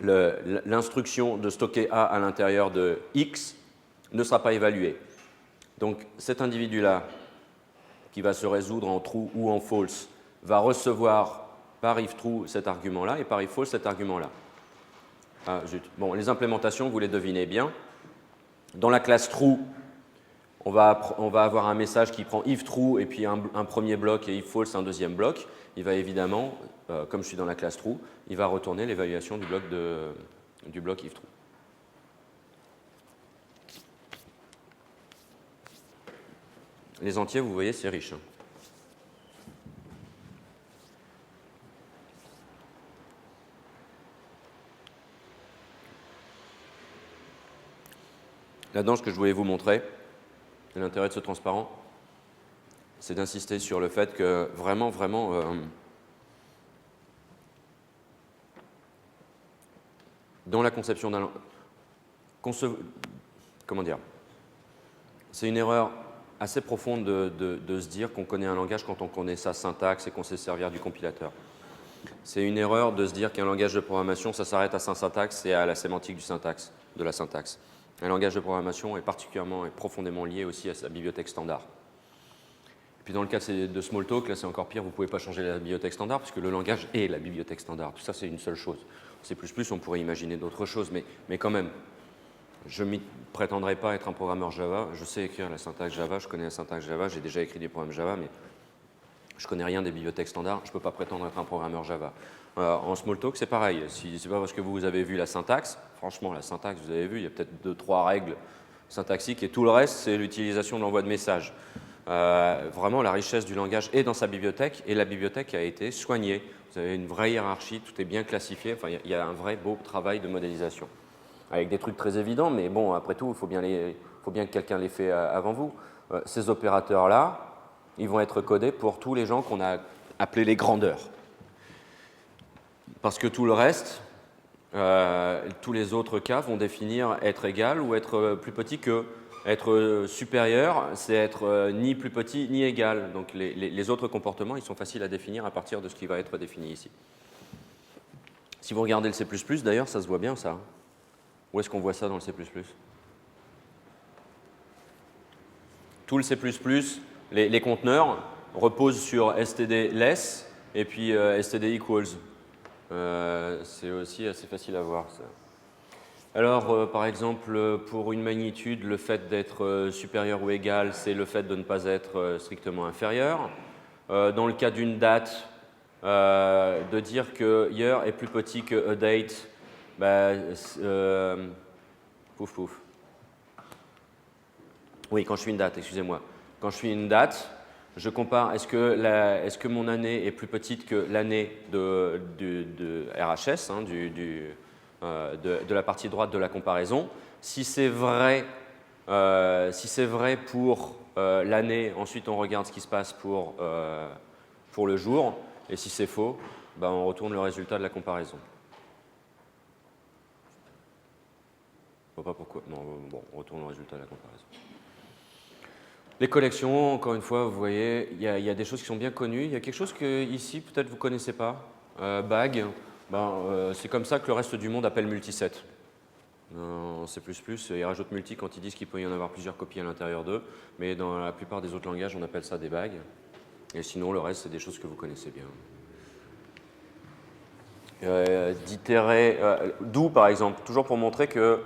L'instruction de stocker A à l'intérieur de X ne sera pas évaluée. Donc, cet individu-là, qui va se résoudre en true ou en false, va recevoir par if true cet argument-là et par if false cet argument-là. Ah, zut. Bon, les implémentations, vous les devinez bien. Dans la classe true, on va avoir un message qui prend if true et puis un premier bloc et if false un deuxième bloc. Il va évidemment, comme je suis dans la classe true, il va retourner l'évaluation du bloc if true. Les entiers, vous voyez, c'est riche. Là-dedans, ce que je voulais vous montrer, et l'intérêt de ce transparent, c'est d'insister sur le fait que vraiment, dans la conception d'un... Comment dire? C'est une erreur assez profonde de se dire qu'on connaît un langage quand on connaît sa syntaxe et qu'on sait servir du compilateur. C'est une erreur de se dire qu'un langage de programmation, ça s'arrête à sa syntaxe et à la sémantique de la syntaxe. Un langage de programmation est particulièrement et profondément lié aussi à sa bibliothèque standard. Et puis dans le cas de Smalltalk, là c'est encore pire, vous ne pouvez pas changer la bibliothèque standard puisque le langage est la bibliothèque standard. Tout ça c'est une seule chose. C++, on pourrait imaginer d'autres choses, mais quand même, je ne m'y prétendrai pas être un programmeur Java. Je sais écrire la syntaxe Java, je connais la syntaxe Java, j'ai déjà écrit des programmes Java, mais je ne connais rien des bibliothèques standards, je ne peux pas prétendre être un programmeur Java. En Smalltalk, c'est pareil. Ce n'est pas parce que vous avez vu la syntaxe, franchement, la syntaxe, vous avez vu, il y a peut-être 2-3 règles syntaxiques et tout le reste, c'est l'utilisation de l'envoi de messages. Vraiment, la richesse du langage est dans sa bibliothèque et la bibliothèque a été soignée. Vous avez une vraie hiérarchie, tout est bien classifié. Enfin, il y a un vrai beau travail de modélisation. Avec des trucs très évidents, mais bon, après tout, il faut bien que quelqu'un les fait avant vous. Ces opérateurs-là, ils vont être codés pour tous les gens qu'on a appelés les grandeurs. Parce que tout le reste, tous les autres cas vont définir être égal ou être plus petit que. Être supérieur, c'est être ni plus petit ni égal. Donc les autres comportements, ils sont faciles à définir à partir de ce qui va être défini ici. Si vous regardez le C++, d'ailleurs, ça se voit bien ça. Où est-ce qu'on voit ça dans le C++? Tout le C++, les conteneurs reposent sur std_less et puis std_equals. C'est aussi assez facile à voir ça. Alors, par exemple, pour une magnitude, le fait d'être supérieur ou égal, c'est le fait de ne pas être strictement inférieur. Dans le cas d'une date, de dire que year est plus petit que a date, pouf pouf. Oui, quand je suis une date, excusez-moi. Quand je suis une date, je compare, est-ce que mon année est plus petite que l'année de RHS, hein, de la partie droite de la comparaison. Si c'est vrai, pour l'année, ensuite on regarde ce qui se passe pour le jour. Et si c'est faux, on retourne le résultat de la comparaison. Je ne vois pas pourquoi. Non, bon, on retourne le résultat de la comparaison. Les collections, encore une fois, vous voyez, il y a des choses qui sont bien connues. Il y a quelque chose que ici, peut-être vous ne connaissez pas. Bag. C'est comme ça que le reste du monde appelle multiset. En C++, ils rajoutent multi quand ils disent qu'il peut y en avoir plusieurs copies à l'intérieur d'eux, mais dans la plupart des autres langages, on appelle ça des bags. Et sinon, le reste, c'est des choses que vous connaissez bien. D'itérer, do par exemple, toujours pour montrer que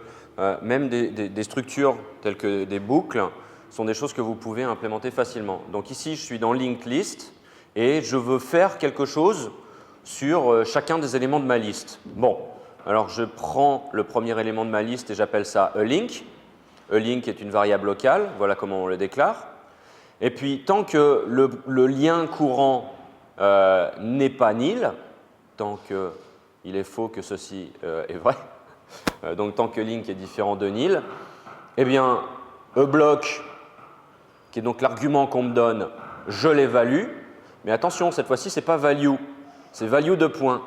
même des structures telles que des boucles sont des choses que vous pouvez implémenter facilement. Donc ici, je suis dans linked list et je veux faire quelque chose sur chacun des éléments de ma liste. Bon, alors je prends le premier élément de ma liste et j'appelle ça a_link. A_link est une variable locale, voilà comment on le déclare. Et puis, tant que le lien courant n'est pas nil, tant qu'il est faux que ceci est vrai, donc tant que link est différent de nil, eh bien, eBlock, qui est donc l'argument qu'on me donne, je l'évalue. Mais attention, cette fois-ci, ce n'est pas value. C'est value de point.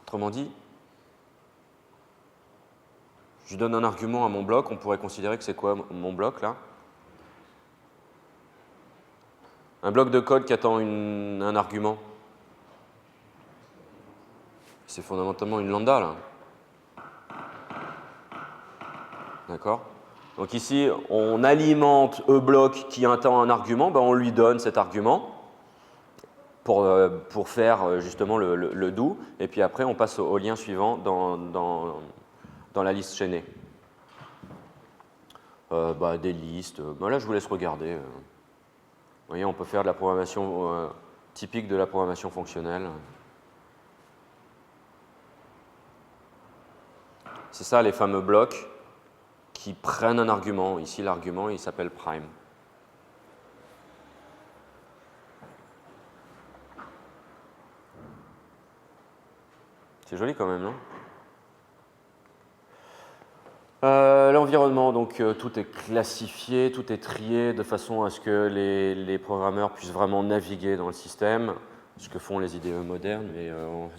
Autrement dit, je donne un argument à mon bloc, on pourrait considérer que c'est quoi mon bloc là? Un bloc de code qui attend un argument. C'est fondamentalement une lambda là. D'accord? Donc ici, on alimente eBlock qui attend un argument, on lui donne cet argument. Pour faire justement le do, et puis après on passe au lien suivant dans la liste chaînée. Des listes, là je vous laisse regarder. Vous voyez, on peut faire de la programmation typique de la programmation fonctionnelle. C'est ça les fameux blocs qui prennent un argument. Ici l'argument il s'appelle prime. C'est joli quand même, non? L'environnement, donc tout est classifié, tout est trié de façon à ce que les programmeurs puissent vraiment naviguer dans le système, ce que font les IDE modernes, mais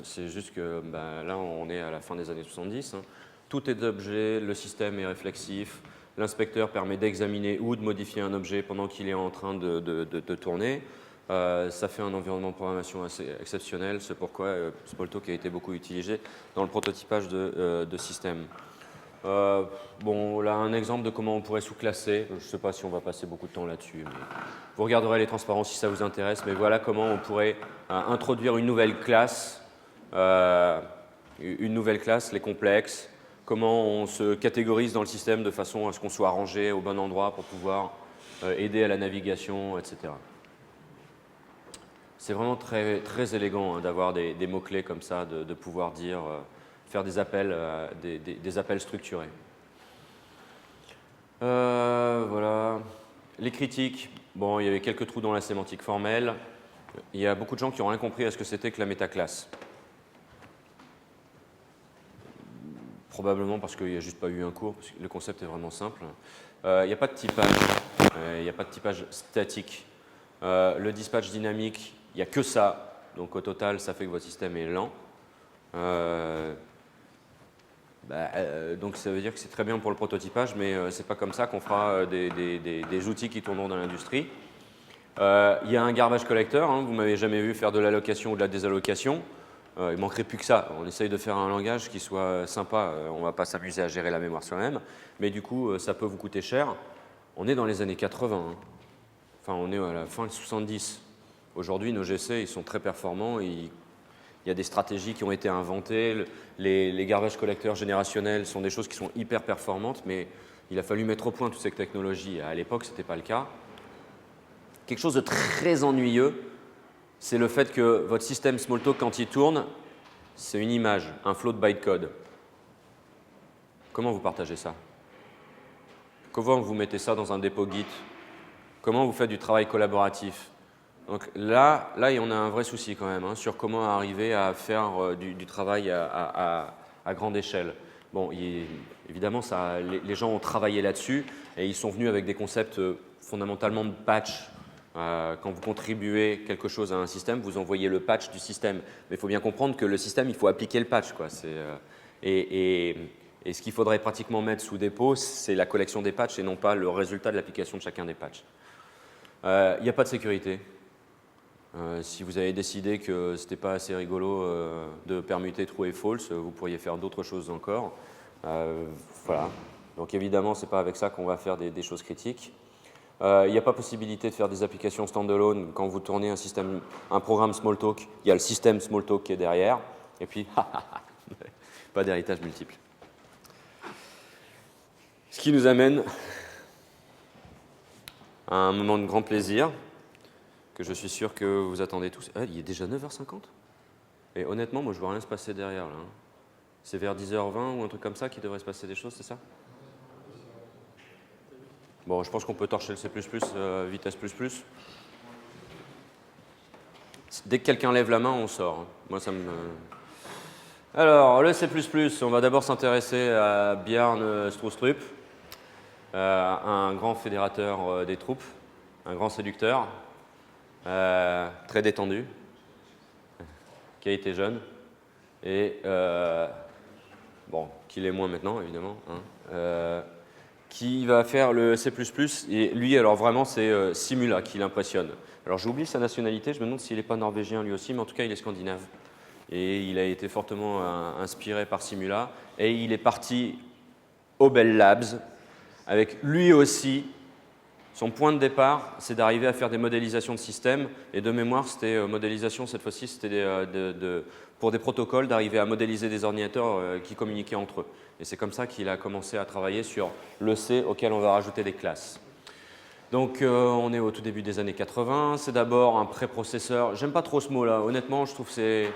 c'est juste que là on est à la fin des années 70. Hein. Tout est objet, le système est réflexif, l'inspecteur permet d'examiner ou de modifier un objet pendant qu'il est en train de tourner. Ça fait un environnement de programmation assez exceptionnel, c'est pourquoi Smalltalk a été beaucoup utilisé dans le prototypage de systèmes. Bon, là, un exemple de comment on pourrait sous-classer. Je ne sais pas si on va passer beaucoup de temps là-dessus. Mais vous regarderez les transparences si ça vous intéresse. Mais voilà comment on pourrait introduire une nouvelle classe, les complexes. Comment on se catégorise dans le système de façon à ce qu'on soit rangé au bon endroit pour pouvoir aider à la navigation, etc. C'est vraiment très, très élégant hein, d'avoir des mots-clés comme ça, de pouvoir dire... faire des appels, des appels structurés. Voilà. Les critiques, bon, il y avait quelques trous dans la sémantique formelle. Il y a beaucoup de gens qui n'ont rien compris à ce que c'était que la métaclasse. Probablement parce qu'il n'y a juste pas eu un cours, parce que le concept est vraiment simple. Il n'y a pas de typage, il n'y a pas de typage statique. Le dispatch dynamique, il n'y a que ça. Donc au total, ça fait que votre système est lent. Donc ça veut dire que c'est très bien pour le prototypage, mais c'est pas comme ça qu'on fera des outils qui tourneront dans l'industrie. Il y a un garbage collector, hein, vous m'avez jamais vu faire de l'allocation ou de la désallocation. Il manquerait plus que ça. On essaye de faire un langage qui soit sympa, on va pas s'amuser à gérer la mémoire soi-même, mais du coup ça peut vous coûter cher. On est dans les années 80, hein. Enfin on est à la fin de 70. Aujourd'hui nos GC ils sont très performants, il y a des stratégies qui ont été inventées, les garbage collecteurs générationnels sont des choses qui sont hyper performantes, mais il a fallu mettre au point toutes ces technologies. À l'époque, ce n'était pas le cas. Quelque chose de très ennuyeux, c'est le fait que votre système Smalltalk, quand il tourne, c'est une image, un flow de bytecode. Comment vous partagez ça? Comment vous mettez ça dans un dépôt Git? Comment vous faites du travail collaboratif? Donc là, on a un vrai souci quand même hein, sur comment arriver à faire du travail à grande échelle. Bon, évidemment, les gens ont travaillé là-dessus et ils sont venus avec des concepts fondamentalement de patch. Quand vous contribuez quelque chose à un système, vous envoyez le patch du système. Mais il faut bien comprendre que le système, il faut appliquer le patch, quoi. Et ce qu'il faudrait pratiquement mettre sous dépôt, c'est la collection des patchs et non pas le résultat de l'application de chacun des patchs. Il n'y a pas de sécurité. Si vous avez décidé que ce n'était pas assez rigolo de permuter true et false, vous pourriez faire d'autres choses encore. Voilà. Donc évidemment, ce n'est pas avec ça qu'on va faire des choses critiques. Il n'y a pas possibilité de faire des applications standalone. Quand vous tournez un programme Smalltalk, il y a le système Smalltalk qui est derrière. Et puis, pas d'héritage multiple. Ce qui nous amène à un moment de grand plaisir, que je suis sûr que vous attendez tous. Il est déjà 9h50 ? Et honnêtement, moi, je ne vois rien se passer derrière. Là. C'est vers 10h20 ou un truc comme ça qu'il devrait se passer des choses, c'est ça ? Bon, je pense qu'on peut torcher le C++, vitesse plus. Dès que quelqu'un lève la main, on sort. Moi, ça me... Alors, le C++, on va d'abord s'intéresser à Bjarne Stroustrup, un grand fédérateur des troupes, un grand séducteur, très détendu, qui a été jeune, et bon, qui l'est moins maintenant, évidemment, hein, qui va faire le C++, et lui, alors vraiment, c'est Simula qui l'impressionne. Alors, j'oublie sa nationalité, je me demande s'il n'est pas norvégien lui aussi, mais en tout cas, il est scandinave. Et il a été fortement inspiré par Simula, et il est parti au Bell Labs, avec lui aussi, son point de départ, c'est d'arriver à faire des modélisations de systèmes, et de mémoire, c'était modélisation, cette fois-ci, c'était pour des protocoles, d'arriver à modéliser des ordinateurs qui communiquaient entre eux. Et c'est comme ça qu'il a commencé à travailler sur le C auquel on va rajouter des classes. Donc on est au tout début des années 80, c'est d'abord un préprocesseur. J'aime pas trop ce mot-là, honnêtement, je trouve que c'est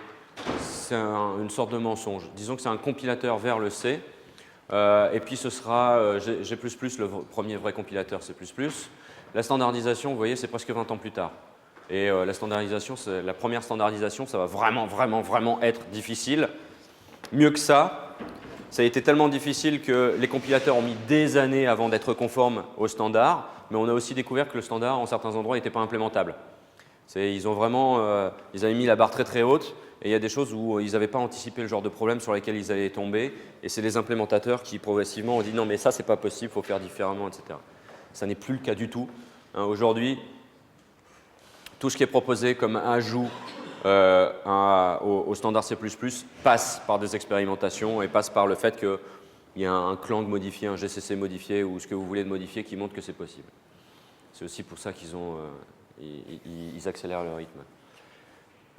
une sorte de mensonge. Disons que c'est un compilateur vers le C, et puis ce sera G++, le premier vrai compilateur C++. La standardisation, vous voyez, c'est presque 20 ans plus tard. Et la standardisation, la première standardisation, ça va vraiment être difficile. Mieux que ça a été tellement difficile que les compilateurs ont mis des années avant d'être conformes au standard, mais on a aussi découvert que le standard, en certains endroits, n'était pas implémentable. Ils ont vraiment, ils avaient mis la barre très très haute, et il y a des choses où ils n'avaient pas anticipé le genre de problème sur lesquels ils allaient tomber, et c'est les implémentateurs qui progressivement ont dit non mais ça c'est pas possible, il faut faire différemment, etc. Ça n'est plus le cas du tout. Aujourd'hui, tout ce qui est proposé comme ajout au standard C++ passe par des expérimentations et passe par le fait qu'il y a un Clang modifié, un GCC modifié ou ce que vous voulez de modifier qui montre que c'est possible. C'est aussi pour ça qu'ils ils accélèrent le rythme.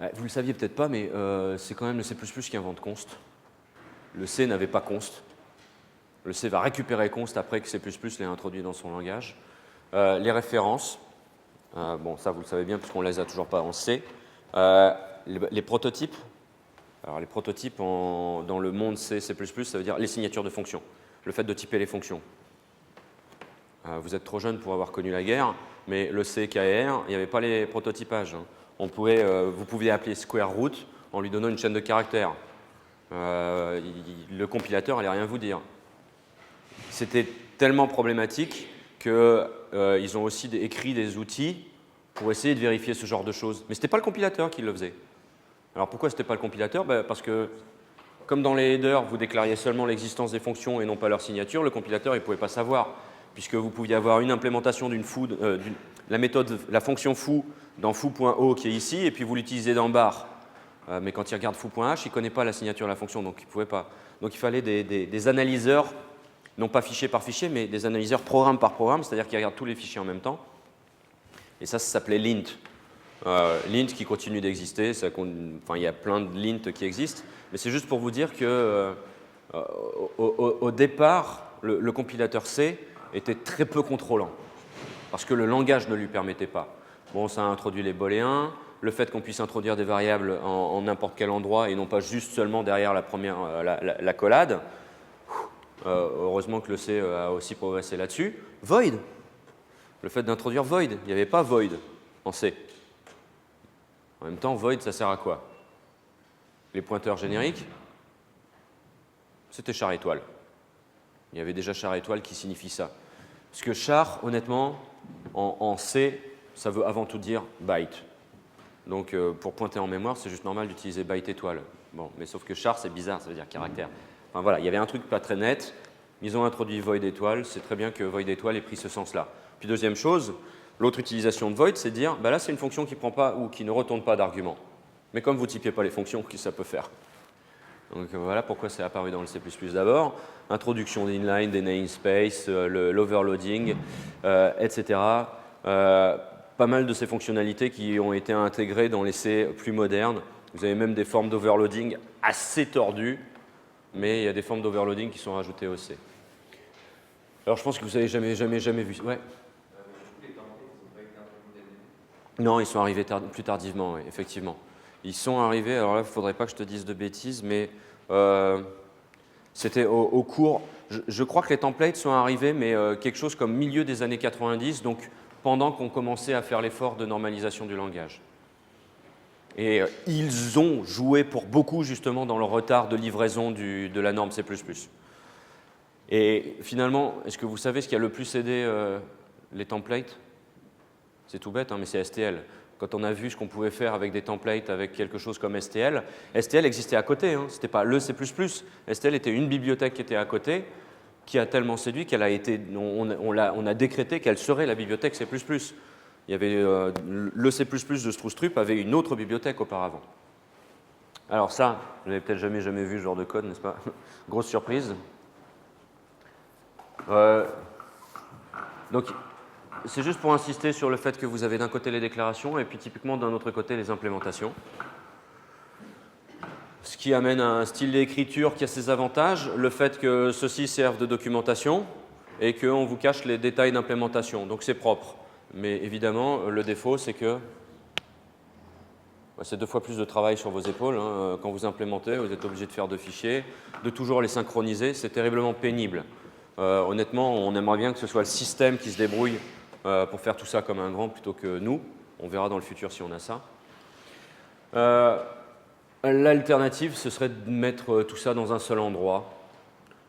Vous ne le saviez peut-être pas, mais c'est quand même le C++ qui invente const. Le C n'avait pas const. Le C va récupérer const après que C++ l'ait introduit dans son langage. Les références, bon ça vous le savez bien puisqu'on ne les a toujours pas en C. Les prototypes, alors les prototypes dans le monde C++, ça veut dire les signatures de fonctions, le fait de typer les fonctions. Vous êtes trop jeune pour avoir connu la guerre, mais le C, K et R, il n'y avait pas les prototypages. Vous pouviez appeler square root en lui donnant une chaîne de caractères. Le compilateur n'allait rien vous dire. C'était tellement problématique qu'ils ont aussi écrit des outils pour essayer de vérifier ce genre de choses. Mais ce n'était pas le compilateur qui le faisait. Alors pourquoi ce n'était pas le compilateur? Parce que, comme dans les headers, vous déclariez seulement l'existence des fonctions et non pas leur signature, le compilateur ne pouvait pas savoir, puisque vous pouviez avoir une implémentation la fonction foo dans foo.o qui est ici, et puis vous l'utilisez dans bar. Mais quand il regarde foo.h, il ne connaît pas la signature de la fonction, donc il ne pouvait pas. Donc il fallait des analyseurs, non pas fichier par fichier, mais des analyseurs programme par programme, c'est-à-dire qui regardent tous les fichiers en même temps. Et ça s'appelait lint. Lint qui continue d'exister, il y a plein de lint qui existent, mais c'est juste pour vous dire que au départ, le compilateur C était très peu contrôlant, parce que le langage ne lui permettait pas. Bon, ça a introduit les booléens, le fait qu'on puisse introduire des variables en n'importe quel endroit et non pas juste seulement derrière la collade. Heureusement que le C a aussi progressé là-dessus. Void. Le fait d'introduire void. Il n'y avait pas void en C. En même temps, void, ça sert à quoi? Les pointeurs génériques, c'était char étoile. Il y avait déjà char étoile qui signifie ça. Parce que char, honnêtement, en C, ça veut avant tout dire byte. Donc, pour pointer en mémoire, c'est juste normal d'utiliser byte étoile. Bon, mais sauf que char, c'est bizarre, ça veut dire caractère. Enfin voilà, il y avait un truc pas très net. Ils ont introduit void étoile. C'est très bien que void étoile ait pris ce sens-là. Puis deuxième chose, l'autre utilisation de void, c'est de dire, là, c'est une fonction qui prend pas ou qui ne retourne pas d'argument. Mais comme vous ne typiez pas les fonctions, qu'est-ce que ça peut faire? Donc voilà pourquoi c'est apparu dans le C++ d'abord. Introduction d'inline, des namespace, l'overloading, etc. Pas mal de ces fonctionnalités qui ont été intégrées dans les C plus modernes. Vous avez même des formes d'overloading assez tordues, mais il y a des formes d'overloading qui sont rajoutées au C. Alors je pense que vous n'avez jamais vu. Ouais. Non, ils sont arrivés plus tardivement, oui, effectivement. Ils sont arrivés, alors là, il ne faudrait pas que je te dise de bêtises, mais c'était au cours. Je crois que les templates sont arrivés, mais quelque chose comme milieu des années 90, donc pendant qu'on commençait à faire l'effort de normalisation du langage. Et ils ont joué pour beaucoup, justement, dans le retard de livraison de la norme C++. Et finalement, est-ce que vous savez ce qui a le plus aidé les templates? C'est tout bête, hein, mais c'est STL. Quand on a vu ce qu'on pouvait faire avec des templates, avec quelque chose comme STL, STL existait à côté, hein, ce n'était pas le C++. STL était une bibliothèque qui était à côté, qui a tellement séduit qu'elle a été, on a décrété qu'elle serait la bibliothèque C++. Il y avait le C++ de Strustrup avait une autre bibliothèque auparavant. Alors ça, vous n'avez peut-être jamais vu ce genre de code, n'est-ce pas? Grosse surprise. Donc, c'est juste pour insister sur le fait que vous avez d'un côté les déclarations et puis typiquement d'un autre côté les implémentations. Ce qui amène à un style d'écriture qui a ses avantages, le fait que ceux-ci servent de documentation et qu'on vous cache les détails d'implémentation. Donc c'est propre. Mais évidemment, le défaut, c'est que c'est 2 fois plus de travail sur vos épaules. Hein. Quand vous implémentez, vous êtes obligé de faire 2 fichiers, de toujours les synchroniser. C'est terriblement pénible. Honnêtement, on aimerait bien que ce soit le système qui se débrouille pour faire tout ça comme un grand plutôt que nous. On verra dans le futur si on a ça. L'alternative, ce serait de mettre tout ça dans un seul endroit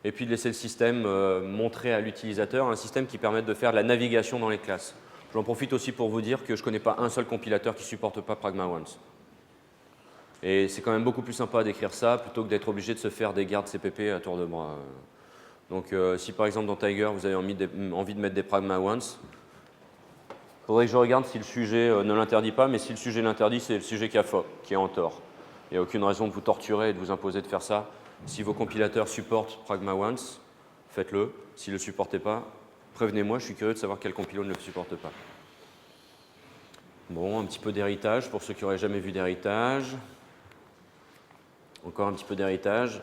et puis de laisser le système montrer à l'utilisateur un système qui permette de faire de la navigation dans les classes. J'en profite aussi pour vous dire que je ne connais pas un seul compilateur qui ne supporte pas Pragma Once. Et c'est quand même beaucoup plus sympa d'écrire ça plutôt que d'être obligé de se faire des gardes CPP à tour de bras. Donc si par exemple dans Tiger, vous avez envie de mettre des Pragma Once, il faudrait que je regarde si le sujet ne l'interdit pas, mais si le sujet l'interdit, c'est le sujet qui est en tort. Il n'y a aucune raison de vous torturer et de vous imposer de faire ça. Si vos compilateurs supportent Pragma Once, faites-le. S'ils ne le supportez pas, prévenez-moi, je suis curieux de savoir quel compilo ne le supporte pas. Bon, un petit peu d'héritage pour ceux qui n'auraient jamais vu d'héritage. Encore un petit peu d'héritage.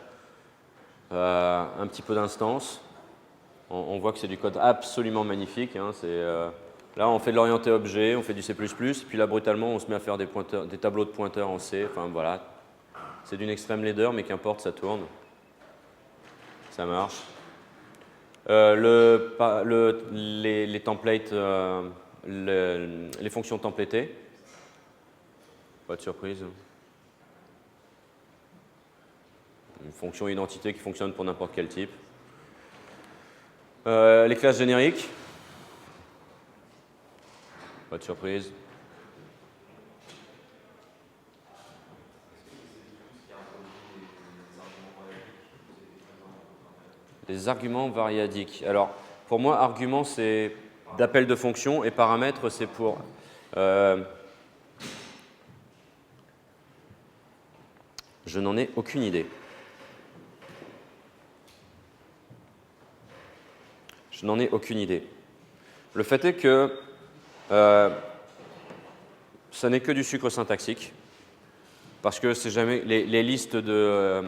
Un petit peu d'instance. On voit que c'est du code absolument magnifique. Hein, là, on fait de l'orienté objet, on fait du C++, puis là, brutalement, on se met à faire des tableaux de pointeurs en C. Enfin, voilà. C'est d'une extrême laideur, mais qu'importe, ça tourne. Ça marche. Les templates, les fonctions templatées. Pas de surprise. Une fonction identité qui fonctionne pour n'importe quel type. Les classes génériques. Pas de surprise. Les arguments variadiques. Alors, pour moi, argument, c'est d'appel de fonction et paramètres, c'est pour... je n'en ai aucune idée. Je n'en ai aucune idée. Le fait est que ça n'est que du sucre syntaxique, parce que c'est jamais les listes de...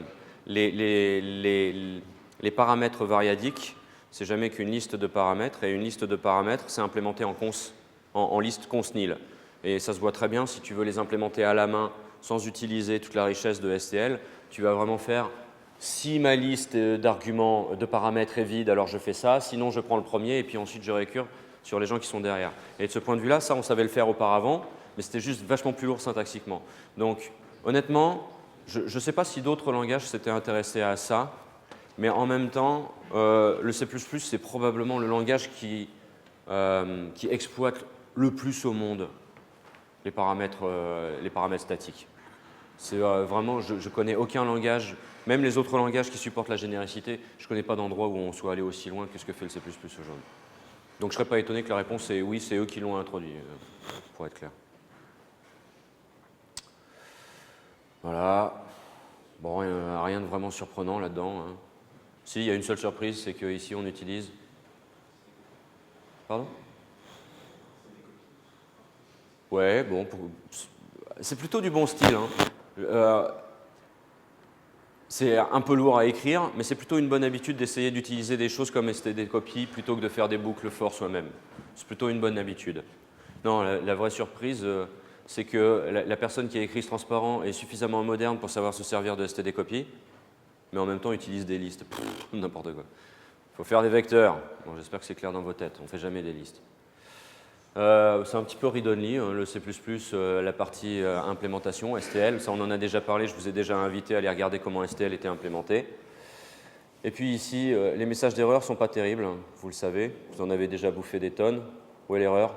les paramètres variadiques, c'est jamais qu'une liste de paramètres, et une liste de paramètres, c'est implémenté en liste const-nil. Et ça se voit très bien, si tu veux les implémenter à la main, sans utiliser toute la richesse de STL, tu vas vraiment faire, si ma liste d'arguments, de paramètres est vide, alors je fais ça, sinon je prends le premier, et puis ensuite je récure sur les gens qui sont derrière. Et de ce point de vue-là, ça, on savait le faire auparavant, mais c'était juste vachement plus lourd syntaxiquement. Donc, honnêtement, je ne sais pas si d'autres langages s'étaient intéressés à ça, mais en même temps, le C++, c'est probablement le langage qui exploite le plus au monde les paramètres statiques. C'est vraiment, je ne connais aucun langage, même les autres langages qui supportent la généricité, je ne connais pas d'endroit où on soit allé aussi loin que ce que fait le C++ aujourd'hui. Donc je ne serais pas étonné que la réponse est oui, c'est eux qui l'ont introduit, pour être clair. Voilà. Bon, rien de vraiment surprenant là-dedans. Hein. Si, il y a une seule surprise, c'est qu'ici on utilise... Pardon? Ouais, bon, c'est plutôt du bon style. Hein. C'est un peu lourd à écrire, mais c'est plutôt une bonne habitude d'essayer d'utiliser des choses comme stdcopy plutôt que de faire des boucles for soi-même. C'est plutôt une bonne habitude. Non, la vraie surprise, c'est que la personne qui a écrit ce transparent est suffisamment moderne pour savoir se servir de stdcopy, mais en même temps utilise des listes. N'importe quoi. Il faut faire des vecteurs. Bon, j'espère que c'est clair dans vos têtes. On ne fait jamais des listes. C'est un petit peu read-only, hein, le C++, la partie implémentation, STL. Ça, on en a déjà parlé. Je vous ai déjà invité à aller regarder comment STL était implémenté. Et puis ici, les messages d'erreur ne sont pas terribles. Hein, vous le savez. Vous en avez déjà bouffé des tonnes. Où est l'erreur ?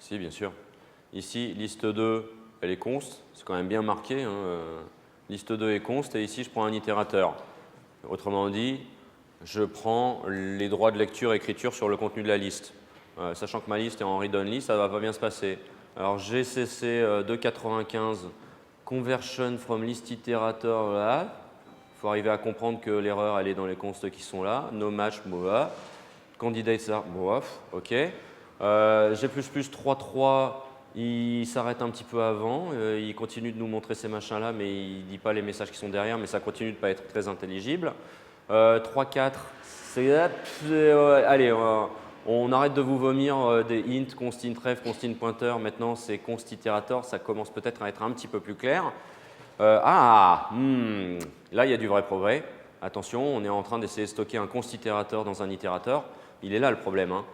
Si, bien sûr. Ici, liste 2, elle est const. C'est quand même bien marqué. Hein. Liste 2 est const. Et ici, je prends un itérateur. Autrement dit, je prends les droits de lecture et écriture sur le contenu de la liste. Sachant que ma liste est en read-only, ça ne va pas bien se passer. Alors, GCC 2.95, conversion from list iterator, là. Il faut arriver à comprendre que l'erreur, elle est dans les consts qui sont là. No match, boa. Candidate, ça, bof, ok. G++ 3.3, il s'arrête un petit peu avant. Il continue de nous montrer ces machins-là, mais il ne dit pas les messages qui sont derrière, mais ça continue de ne pas être très intelligible. 3.4, c'est... allez, On arrête de vous vomir des int, const int ref, const int pointer. Maintenant, c'est const itérator. Ça commence peut-être à être un petit peu plus clair. Là, il y a du vrai progrès. Attention, on est en train d'essayer de stocker un const itérator dans un itérator. Il est là le problème. Hein.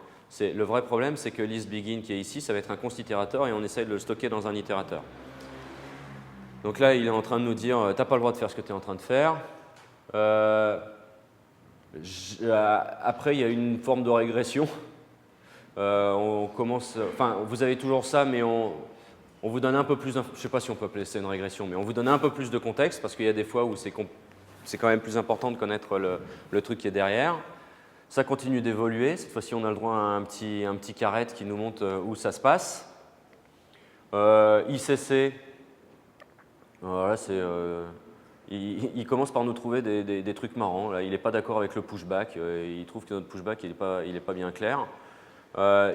Le vrai problème, c'est que listBegin qui est ici, ça va être un const itérator et on essaye de le stocker dans un itérator. Donc là, il est en train de nous dire tu n'as pas le droit de faire ce que tu es en train de faire. Après, il y a une forme de régression. On commence, enfin, vous avez toujours ça, mais on vous donne un peu plus, je ne sais pas si on peut appeler ça une régression, mais on vous donne un peu plus de contexte parce qu'il y a des fois où c'est quand même plus important de connaître le truc qui est derrière. Ça continue d'évoluer. Cette fois-ci, on a le droit à un petit carrette qui nous montre où ça se passe. ICC, voilà, il commence par nous trouver des trucs marrants. Là, il n'est pas d'accord avec le pushback. Il trouve que notre pushback il est pas bien clair.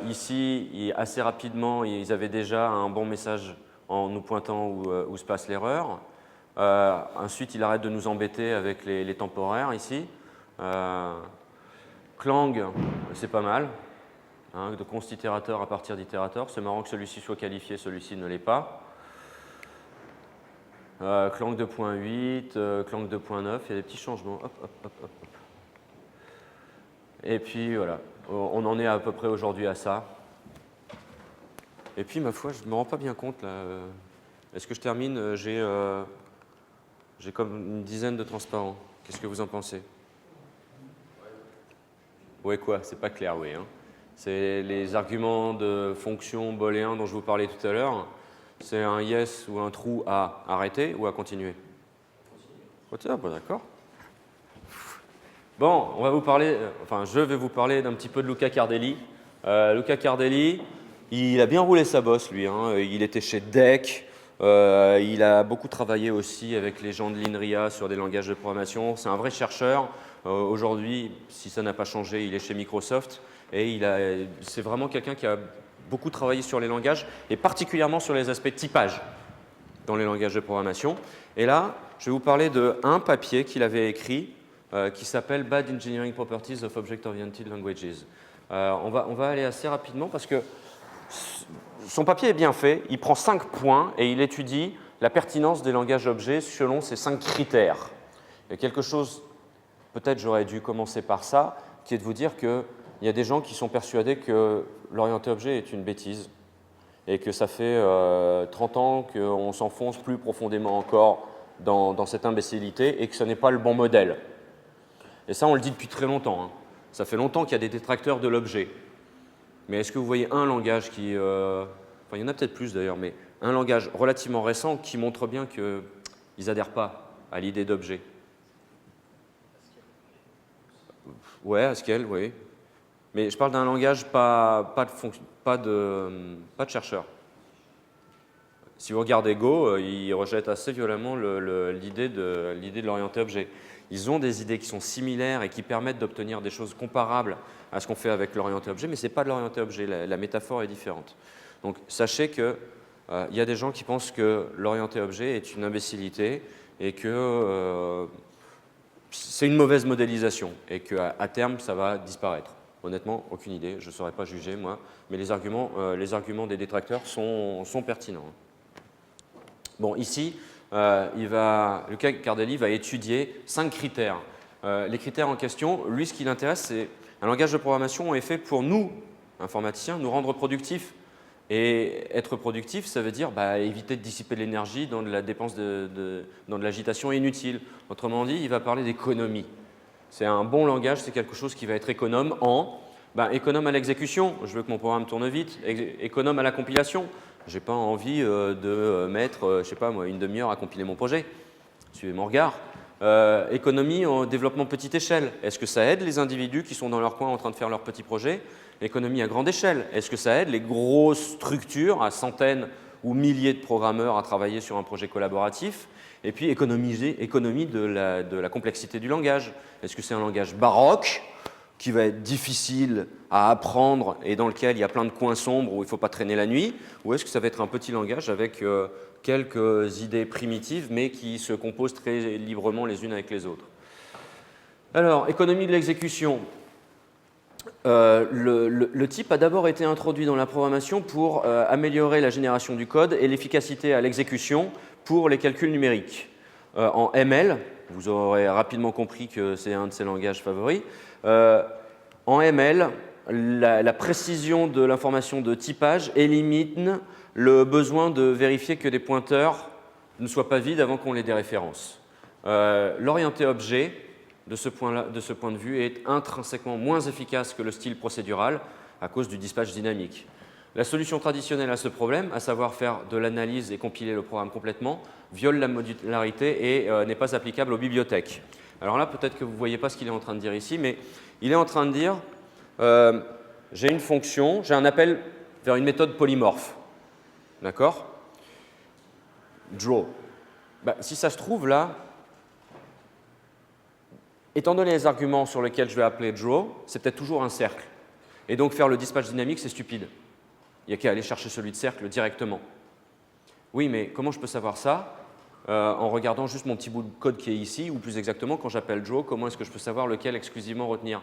Ici, assez rapidement, ils avaient déjà un bon message en nous pointant où se passe l'erreur. Ensuite, il arrête de nous embêter avec les temporaires ici. Clang, c'est pas mal. Hein, de const itérator à partir d'itérator. C'est marrant que celui-ci soit qualifié, celui-ci ne l'est pas. Clang 2.8, Clang 2.9, il y a des petits changements. Hop, hop, hop, hop. Et puis voilà, on en est à peu près aujourd'hui à ça. Et puis ma foi, je ne me rends pas bien compte là. Est-ce que je termine? J'ai comme une dizaine de transparents. Qu'est-ce que vous en pensez? Ouais quoi? C'est pas clair, oui. Hein. C'est les arguments de fonction booléen dont je vous parlais tout à l'heure. C'est un yes ou un true à arrêter ou à continuer? Continuer. Bon, d'accord. Bon, on va vous parler, je vais vous parler d'un petit peu de Luca Cardelli. Luca Cardelli, il a bien roulé sa bosse, lui. Hein. Il était chez DEC. Il a beaucoup travaillé aussi avec les gens de l'INRIA sur des langages de programmation. C'est un vrai chercheur. Aujourd'hui, si ça n'a pas changé, il est chez Microsoft. Et c'est vraiment quelqu'un qui a beaucoup travaillé sur les langages et particulièrement sur les aspects de typage dans les langages de programmation. Et là, je vais vous parler d'un papier qu'il avait écrit qui s'appelle Bad Engineering Properties of Object-Oriented Languages. On va aller assez rapidement parce que son papier est bien fait. Il prend 5 points et il étudie la pertinence des langages objets selon ces 5 critères. Il y a quelque chose, peut-être j'aurais dû commencer par ça, qui est de vous dire qu'il y a des gens qui sont persuadés que l'orienté objet est une bêtise et que ça fait 30 ans qu'on s'enfonce plus profondément encore dans cette imbécilité et que ce n'est pas le bon modèle. Et ça, on le dit depuis très longtemps. Hein. Ça fait longtemps qu'il y a des détracteurs de l'objet. Mais est-ce que vous voyez un langage qui… il y en a peut-être plus d'ailleurs, mais un langage relativement récent qui montre bien qu'ils n'adhèrent pas à l'idée d'objet? Ouais, Haskell, oui. Mais je parle d'un langage pas de chercheur. Si vous regardez Go, ils rejettent assez violemment l'idée de l'orienté objet. Ils ont des idées qui sont similaires et qui permettent d'obtenir des choses comparables à ce qu'on fait avec l'orienté objet, mais ce n'est pas de l'orienté objet, la métaphore est différente. Donc sachez qu'il y a des gens qui pensent que l'orienté objet est une imbécilité et que c'est une mauvaise modélisation et qu'à terme, ça va disparaître. Honnêtement, aucune idée, je ne saurais pas juger, moi, mais les arguments des détracteurs sont pertinents. Bon, ici, Luca Cardelli va étudier 5 critères. Les critères en question, lui, ce qui l'intéresse, c'est un langage de programmation est fait pour nous, informaticiens, nous rendre productifs. Et être productif, ça veut dire éviter de dissiper de l'énergie dans de la dépense dans de l'agitation inutile. Autrement dit, il va parler d'économie. C'est un bon langage, c'est quelque chose qui va être économe économe à l'exécution. Je veux que mon programme tourne vite. Économe à la compilation. Je n'ai pas envie de mettre, une demi-heure à compiler mon projet. Suivez mon regard. Économie en développement petite échelle. Est-ce que ça aide les individus qui sont dans leur coin en train de faire leur petit projet? Économie à grande échelle. Est-ce que ça aide les grosses structures à centaines ou milliers de programmeurs à travailler sur un projet collaboratif? Et puis économie de la complexité du langage. Est-ce que c'est un langage baroque qui va être difficile à apprendre et dans lequel il y a plein de coins sombres où il ne faut pas traîner la nuit? Ou est-ce que ça va être un petit langage avec quelques idées primitives mais qui se composent très librement les unes avec les autres? Alors, économie de l'exécution. le type a d'abord été introduit dans la programmation pour améliorer la génération du code et l'efficacité à l'exécution pour les calculs numériques. En ML, vous aurez rapidement compris que c'est un de ses langages favoris. En ML, la précision de l'information de typage élimine le besoin de vérifier que des pointeurs ne soient pas vides avant qu'on les déréférence. L'orienté objet, de ce point de vue, est intrinsèquement moins efficace que le style procédural à cause du dispatch dynamique. La solution traditionnelle à ce problème, à savoir faire de l'analyse et compiler le programme complètement, viole la modularité et n'est pas applicable aux bibliothèques. Alors là, peut-être que vous ne voyez pas ce qu'il est en train de dire ici, mais il est en train de dire j'ai une fonction, j'ai un appel vers une méthode polymorphe. D'accord? Draw. Si ça se trouve là, étant donné les arguments sur lesquels je vais appeler draw, c'est peut-être toujours un cercle. Et donc faire le dispatch dynamique, c'est stupide. Il n'y a qu'à aller chercher celui de cercle directement. Oui, mais comment je peux savoir ça en regardant juste mon petit bout de code qui est ici, ou plus exactement, quand j'appelle draw, comment est-ce que je peux savoir lequel exclusivement retenir?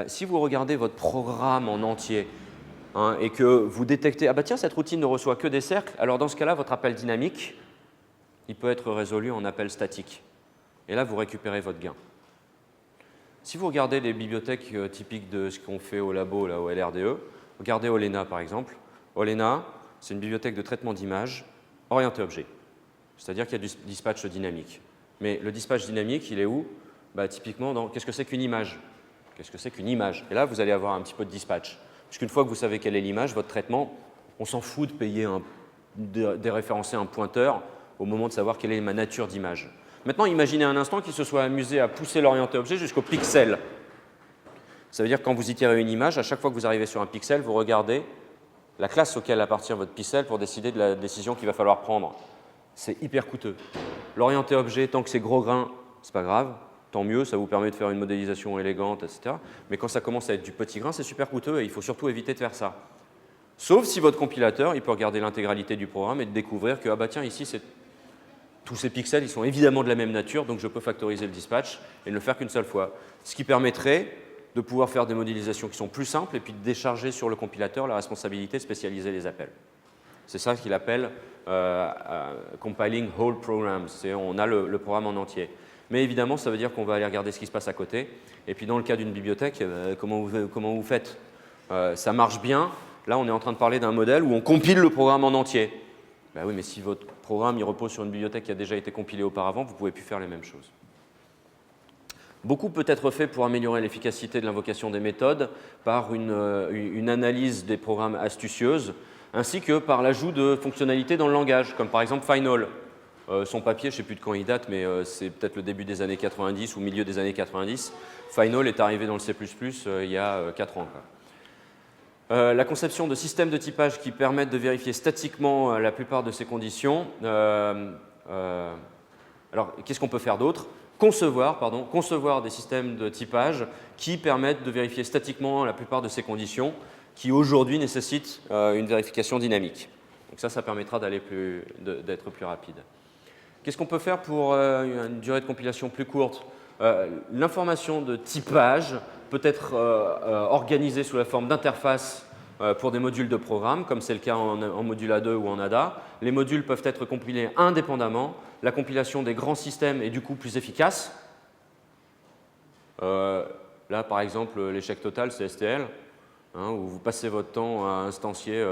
Si vous regardez votre programme en entier et que vous détectez « Ah bah tiens, cette routine ne reçoit que des cercles », alors dans ce cas-là, votre appel dynamique, il peut être résolu en appel statique. Et là, vous récupérez votre gain. Si vous regardez les bibliothèques typiques de ce qu'on fait au labo, là, au LRDE, regardez Olena par exemple. Olena, c'est une bibliothèque de traitement d'images orientée objet. C'est-à-dire qu'il y a du dispatch dynamique. Mais le dispatch dynamique, il est où? Typiquement dans qu'est-ce que c'est qu'une image? Qu'est-ce que c'est qu'une image? Et là, vous allez avoir un petit peu de dispatch. Puisqu'une fois que vous savez quelle est l'image, votre traitement, on s'en fout de payer déréférencer un pointeur au moment de savoir quelle est ma nature d'image. Maintenant, imaginez un instant qu'il se soit amusé à pousser l'orienté objet jusqu'au pixel. Ça veut dire que quand vous itérez une image, à chaque fois que vous arrivez sur un pixel, vous regardez la classe auquel appartient votre pixel pour décider de la décision qu'il va falloir prendre. C'est hyper coûteux. L'orienté objet, tant que c'est gros grain, c'est pas grave. Tant mieux, ça vous permet de faire une modélisation élégante, etc. Mais quand ça commence à être du petit grain, c'est super coûteux et il faut surtout éviter de faire ça. Sauf si votre compilateur, il peut regarder l'intégralité du programme et découvrir que, ah bah tiens, ici, tous ces pixels, ils sont évidemment de la même nature, donc je peux factoriser le dispatch et ne le faire qu'une seule fois. Ce qui permettrait de pouvoir faire des modélisations qui sont plus simples et puis de décharger sur le compilateur la responsabilité de spécialiser les appels. C'est ça qu'il appelle compiling whole programs. On a le programme en entier. Mais évidemment, ça veut dire qu'on va aller regarder ce qui se passe à côté. Et puis dans le cas d'une bibliothèque, comment vous faites? Ça marche bien. Là, on est en train de parler d'un modèle où on compile le programme en entier. Oui, mais si votre programme il repose sur une bibliothèque qui a déjà été compilée auparavant, vous ne pouvez plus faire les mêmes choses. Beaucoup peut être fait pour améliorer l'efficacité de l'invocation des méthodes par une analyse des programmes astucieuses, ainsi que par l'ajout de fonctionnalités dans le langage, comme par exemple Final. Son papier, je ne sais plus de quand il date, mais c'est peut-être le début des années 90 ou milieu des années 90. Final est arrivé dans le C++ il y a 4 ans. La conception de systèmes de typage qui permettent de vérifier statiquement la plupart de ces conditions. Alors, qu'est-ce qu'on peut faire d'autre? Concevoir des systèmes de typage qui permettent de vérifier statiquement la plupart de ces conditions qui aujourd'hui nécessitent une vérification dynamique. Donc ça permettra d'être plus rapide. Qu'est-ce qu'on peut faire pour une durée de compilation plus courte? L'information de typage peut être organisée sous la forme d'interfaces pour des modules de programme, comme c'est le cas en module A2 ou en ADA. Les modules peuvent être compilés indépendamment. La compilation des grands systèmes est du coup plus efficace. Là, par exemple, l'échec total, c'est STL, où vous passez votre temps à instancier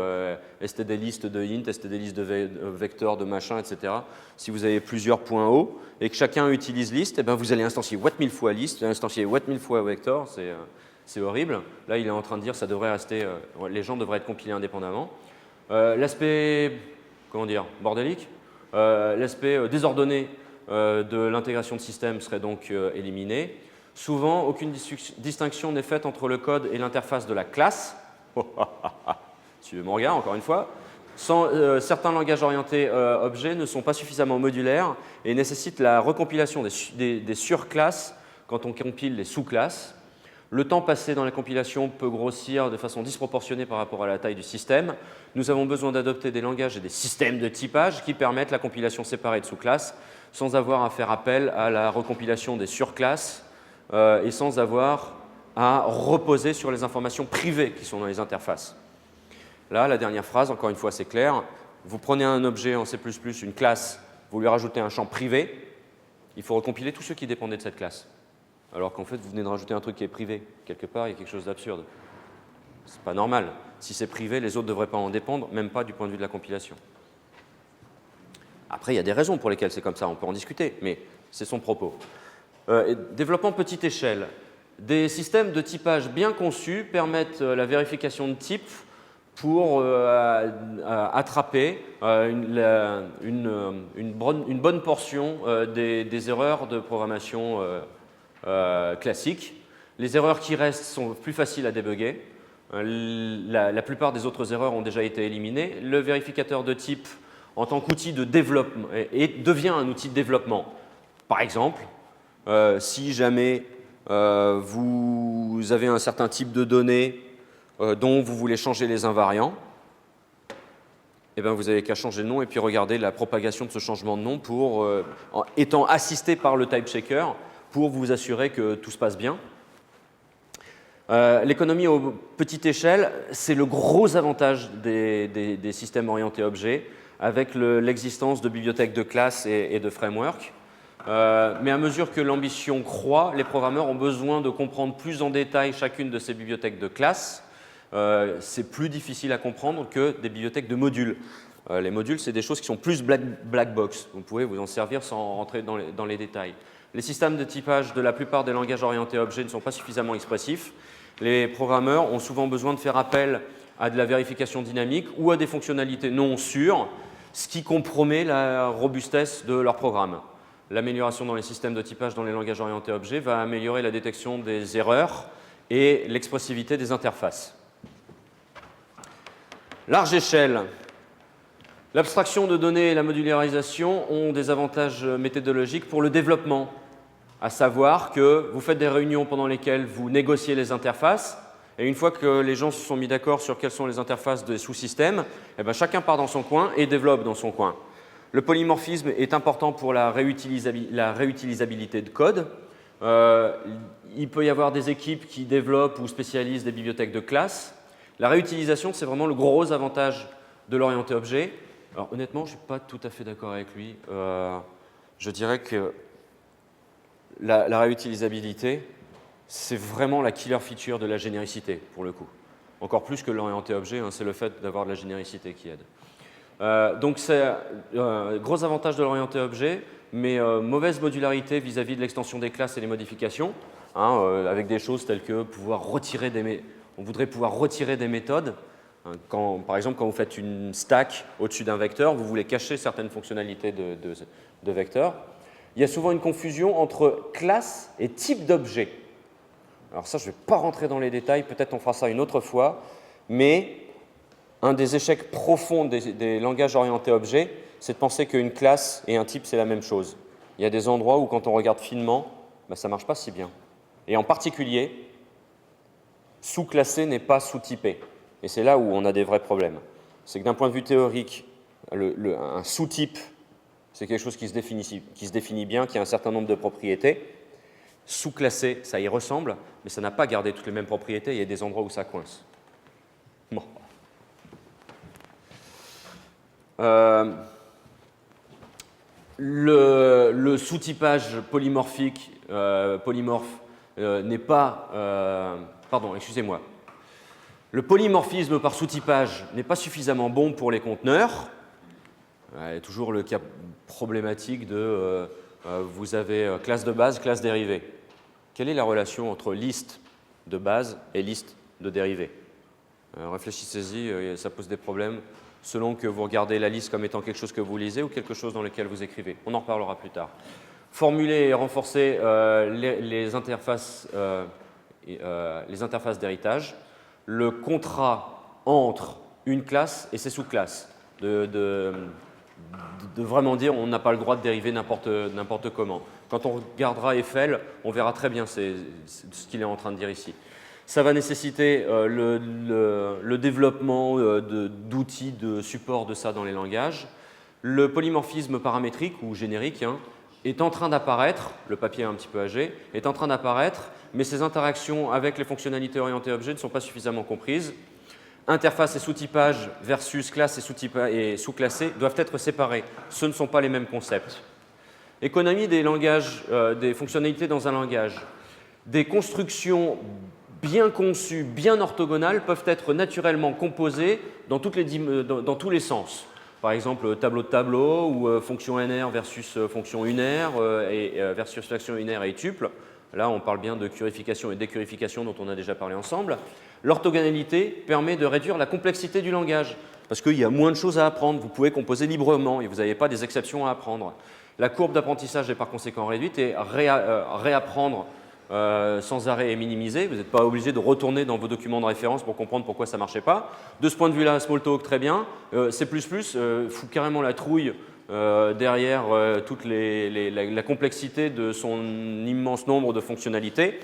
stdlist de int, stdlist de vecteur, de machin, etc. Si vous avez plusieurs points hauts et que chacun utilise list, vous allez instancier what 1000 fois list, instancier what 1000 fois vector, c'est horrible. Là, il est en train de dire que ça devrait rester, les gens devraient être compilés indépendamment. L'aspect, bordélique, l'aspect désordonné de l'intégration de système serait donc éliminé. Souvent, aucune distinction n'est faite entre le code et l'interface de la classe. Suivez mon regard, encore une fois. Certains langages orientés objets ne sont pas suffisamment modulaires et nécessitent la recompilation des surclasses quand on compile les sous-classes. Le temps passé dans la compilation peut grossir de façon disproportionnée par rapport à la taille du système. Nous avons besoin d'adopter des langages et des systèmes de typage qui permettent la compilation séparée de sous-classes sans avoir à faire appel à la recompilation des surclasses et sans avoir à reposer sur les informations privées qui sont dans les interfaces. Là, la dernière phrase, encore une fois, c'est clair. Vous prenez un objet en C++, une classe, vous lui rajoutez un champ privé, il faut recompiler tous ceux qui dépendaient de cette classe. Alors qu'en fait, vous venez de rajouter un truc qui est privé. Quelque part, il y a quelque chose d'absurde. C'est pas normal. Si c'est privé, les autres ne devraient pas en dépendre, même pas du point de vue de la compilation. Après, il y a des raisons pour lesquelles c'est comme ça, on peut en discuter, mais c'est son propos. Développement petite échelle. Des systèmes de typage bien conçus permettent la vérification de type pour attraper une bonne portion des erreurs de programmation classiques. Les erreurs qui restent sont plus faciles à débugger. La plupart des autres erreurs ont déjà été éliminées. Le vérificateur de type, en tant qu'outil de développement, devient un outil de développement. Par exemple, si jamais vous avez un certain type de données dont vous voulez changer les invariants, eh bien, vous n'avez qu'à changer le nom et puis regarder la propagation de ce changement de nom étant assisté par le type checker pour vous assurer que tout se passe bien. L'économie à petite échelle, c'est le gros avantage des systèmes orientés objets avec l'existence de bibliothèques de classes et de frameworks. Mais à mesure que l'ambition croît, les programmeurs ont besoin de comprendre plus en détail chacune de ces bibliothèques de classes. C'est plus difficile à comprendre que des bibliothèques de modules. Les modules, c'est des choses qui sont plus black box. Vous pouvez vous en servir sans rentrer dans les détails. Les systèmes de typage de la plupart des langages orientés objets ne sont pas suffisamment expressifs. Les programmeurs ont souvent besoin de faire appel à de la vérification dynamique ou à des fonctionnalités non sûres, ce qui compromet la robustesse de leur programme. L'amélioration dans les systèmes de typage dans les langages orientés objets va améliorer la détection des erreurs et l'expressivité des interfaces. Large échelle. L'abstraction de données et la modularisation ont des avantages méthodologiques pour le développement, à savoir que vous faites des réunions pendant lesquelles vous négociez les interfaces, et une fois que les gens se sont mis d'accord sur quelles sont les interfaces des sous-systèmes, eh bien, chacun part dans son coin et développe dans son coin. Le polymorphisme est important pour la réutilisabilité de code. Il peut y avoir des équipes qui développent ou spécialisent des bibliothèques de classe. La réutilisation, c'est vraiment le gros avantage de l'orienté objet. Alors honnêtement, je ne suis pas tout à fait d'accord avec lui. Je dirais que la réutilisabilité, c'est vraiment la killer feature de la généricité, pour le coup. Encore plus que l'orienté objet, hein, c'est le fait d'avoir de la généricité qui aide. Donc c'est gros avantage de l'orienté objet, mais mauvaise modularité vis-à-vis de l'extension des classes et des modifications, hein, avec des choses telles que pouvoir retirer on voudrait pouvoir retirer des méthodes. Par exemple, quand vous faites une stack au-dessus d'un vecteur, vous voulez cacher certaines fonctionnalités de vecteurs. Il y a souvent une confusion entre classe et type d'objet. Alors ça, je ne vais pas rentrer dans les détails, peut-être on fera ça une autre fois, mais un des échecs profonds des langages orientés objets, c'est de penser qu'une classe et un type, c'est la même chose. Il y a des endroits où, quand on regarde finement, ça ne marche pas si bien. Et en particulier, sous-classé n'est pas sous-typé. Et c'est là où on a des vrais problèmes. C'est que d'un point de vue théorique, un sous-type, c'est quelque chose qui se définit bien, qui a un certain nombre de propriétés. Sous-classé, ça y ressemble, mais ça n'a pas gardé toutes les mêmes propriétés. Il y a des endroits où ça coince. Bon. Le sous-typage polymorphique, polymorphe, n'est pas... pardon, excusez-moi. Le polymorphisme par sous-typage n'est pas suffisamment bon pour les conteneurs. Il y a toujours le cas problématique de vous avez classe de base, classe dérivée. Quelle est la relation entre liste de base et liste de dérivée? Réfléchissez-y, ça pose des problèmes selon que vous regardez la liste comme étant quelque chose que vous lisez ou quelque chose dans lequel vous écrivez. On en reparlera plus tard. Formuler et renforcer les interfaces d'héritage. Le contrat entre une classe et ses sous-classes. De vraiment dire on n'a pas le droit de dériver n'importe comment. Quand on regardera Eiffel, on verra très bien ce qu'il est en train de dire ici. Ça va nécessiter le développement d'outils de support de ça dans les langages. Le polymorphisme paramétrique ou générique, est en train d'apparaître, le papier est un petit peu âgé, est en train d'apparaître, mais ces interactions avec les fonctionnalités orientées objets ne sont pas suffisamment comprises. Interface et sous-typage versus classe et sous-classé doivent être séparés. Ce ne sont pas les mêmes concepts. Économie des langages, des fonctionnalités dans un langage. Des constructions bien conçues, bien orthogonales, peuvent être naturellement composées dans tous les sens. Par exemple, tableau de tableau ou fonction NR versus fonction unaire versus fonction unaire et tuple. Là, on parle bien de curification et décurification dont on a déjà parlé ensemble. L'orthogonalité permet de réduire la complexité du langage parce qu'il y a moins de choses à apprendre. Vous pouvez composer librement et vous n'avez pas des exceptions à apprendre. La courbe d'apprentissage est par conséquent réduite et réapprendre sans arrêt et minimiser. Vous n'êtes pas obligé de retourner dans vos documents de référence pour comprendre pourquoi ça ne marchait pas. De ce point de vue-là, Smalltalk, très bien. C++ fout carrément la trouille derrière toute la complexité de son immense nombre de fonctionnalités.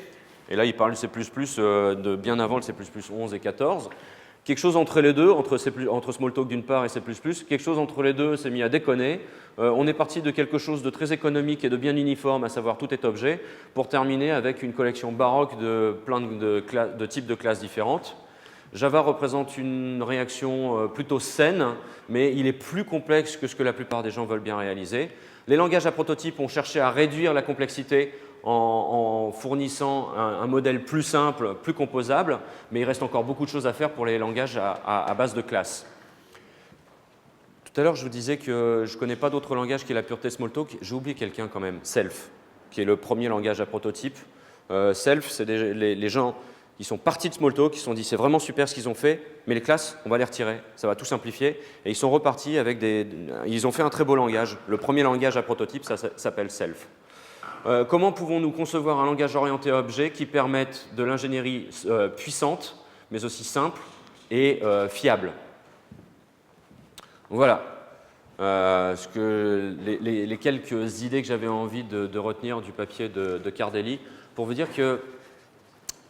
Et là, il parle de C++ de bien avant le C++ 11 et 14. Quelque chose entre les deux, entre Smalltalk d'une part et C++, quelque chose entre les deux s'est mis à déconner. On est parti de quelque chose de très économique et de bien uniforme, à savoir tout est objet, pour terminer avec une collection baroque de plein de types de classes différentes. Java représente une réaction plutôt saine, mais il est plus complexe que ce que la plupart des gens veulent bien réaliser. Les langages à prototype ont cherché à réduire la complexité en fournissant un modèle plus simple, plus composable, mais il reste encore beaucoup de choses à faire pour les langages à base de classes. Tout à l'heure, je vous disais que je ne connais pas d'autres langages qui aient la pureté Smalltalk. J'ai oublié quelqu'un quand même, Self, qui est le premier langage à prototype. Self, c'est les gens qui sont partis de Smalltalk, qui se sont dit c'est vraiment super ce qu'ils ont fait, mais les classes, on va les retirer, ça va tout simplifier. Et ils sont repartis avec ils ont fait un très beau langage. Le premier langage à prototype, ça s'appelle Self. Comment pouvons-nous concevoir un langage orienté objet qui permette de l'ingénierie puissante, mais aussi simple et fiable? Voilà les quelques idées que j'avais envie de retenir du papier de Cardelli pour vous dire que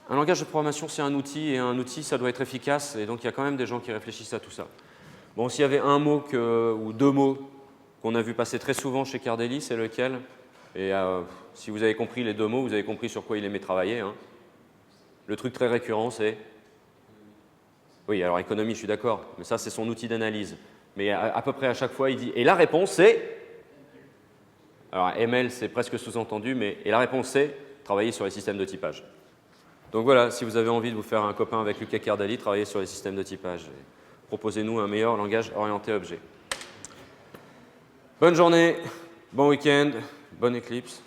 un langage de programmation, c'est un outil, et un outil, ça doit être efficace, et donc il y a quand même des gens qui réfléchissent à tout ça. Bon, s'il y avait un mot ou deux mots qu'on a vu passer très souvent chez Cardelli, c'est lequel? Et si vous avez compris les deux mots, vous avez compris sur quoi il aimait travailler. Hein. Le truc très récurrent, c'est… Oui, alors économie, je suis d'accord, mais ça, c'est son outil d'analyse. Mais à peu près à chaque fois, il dit… Et la réponse, c'est… Alors, ML, c'est presque sous-entendu, mais… Et la réponse, c'est travailler sur les systèmes de typage. Donc voilà, si vous avez envie de vous faire un copain avec Luca Cardelli, travaillez sur les systèmes de typage. Proposez-nous un meilleur langage orienté objet. Bonne journée, bon week-end, bonne éclipse.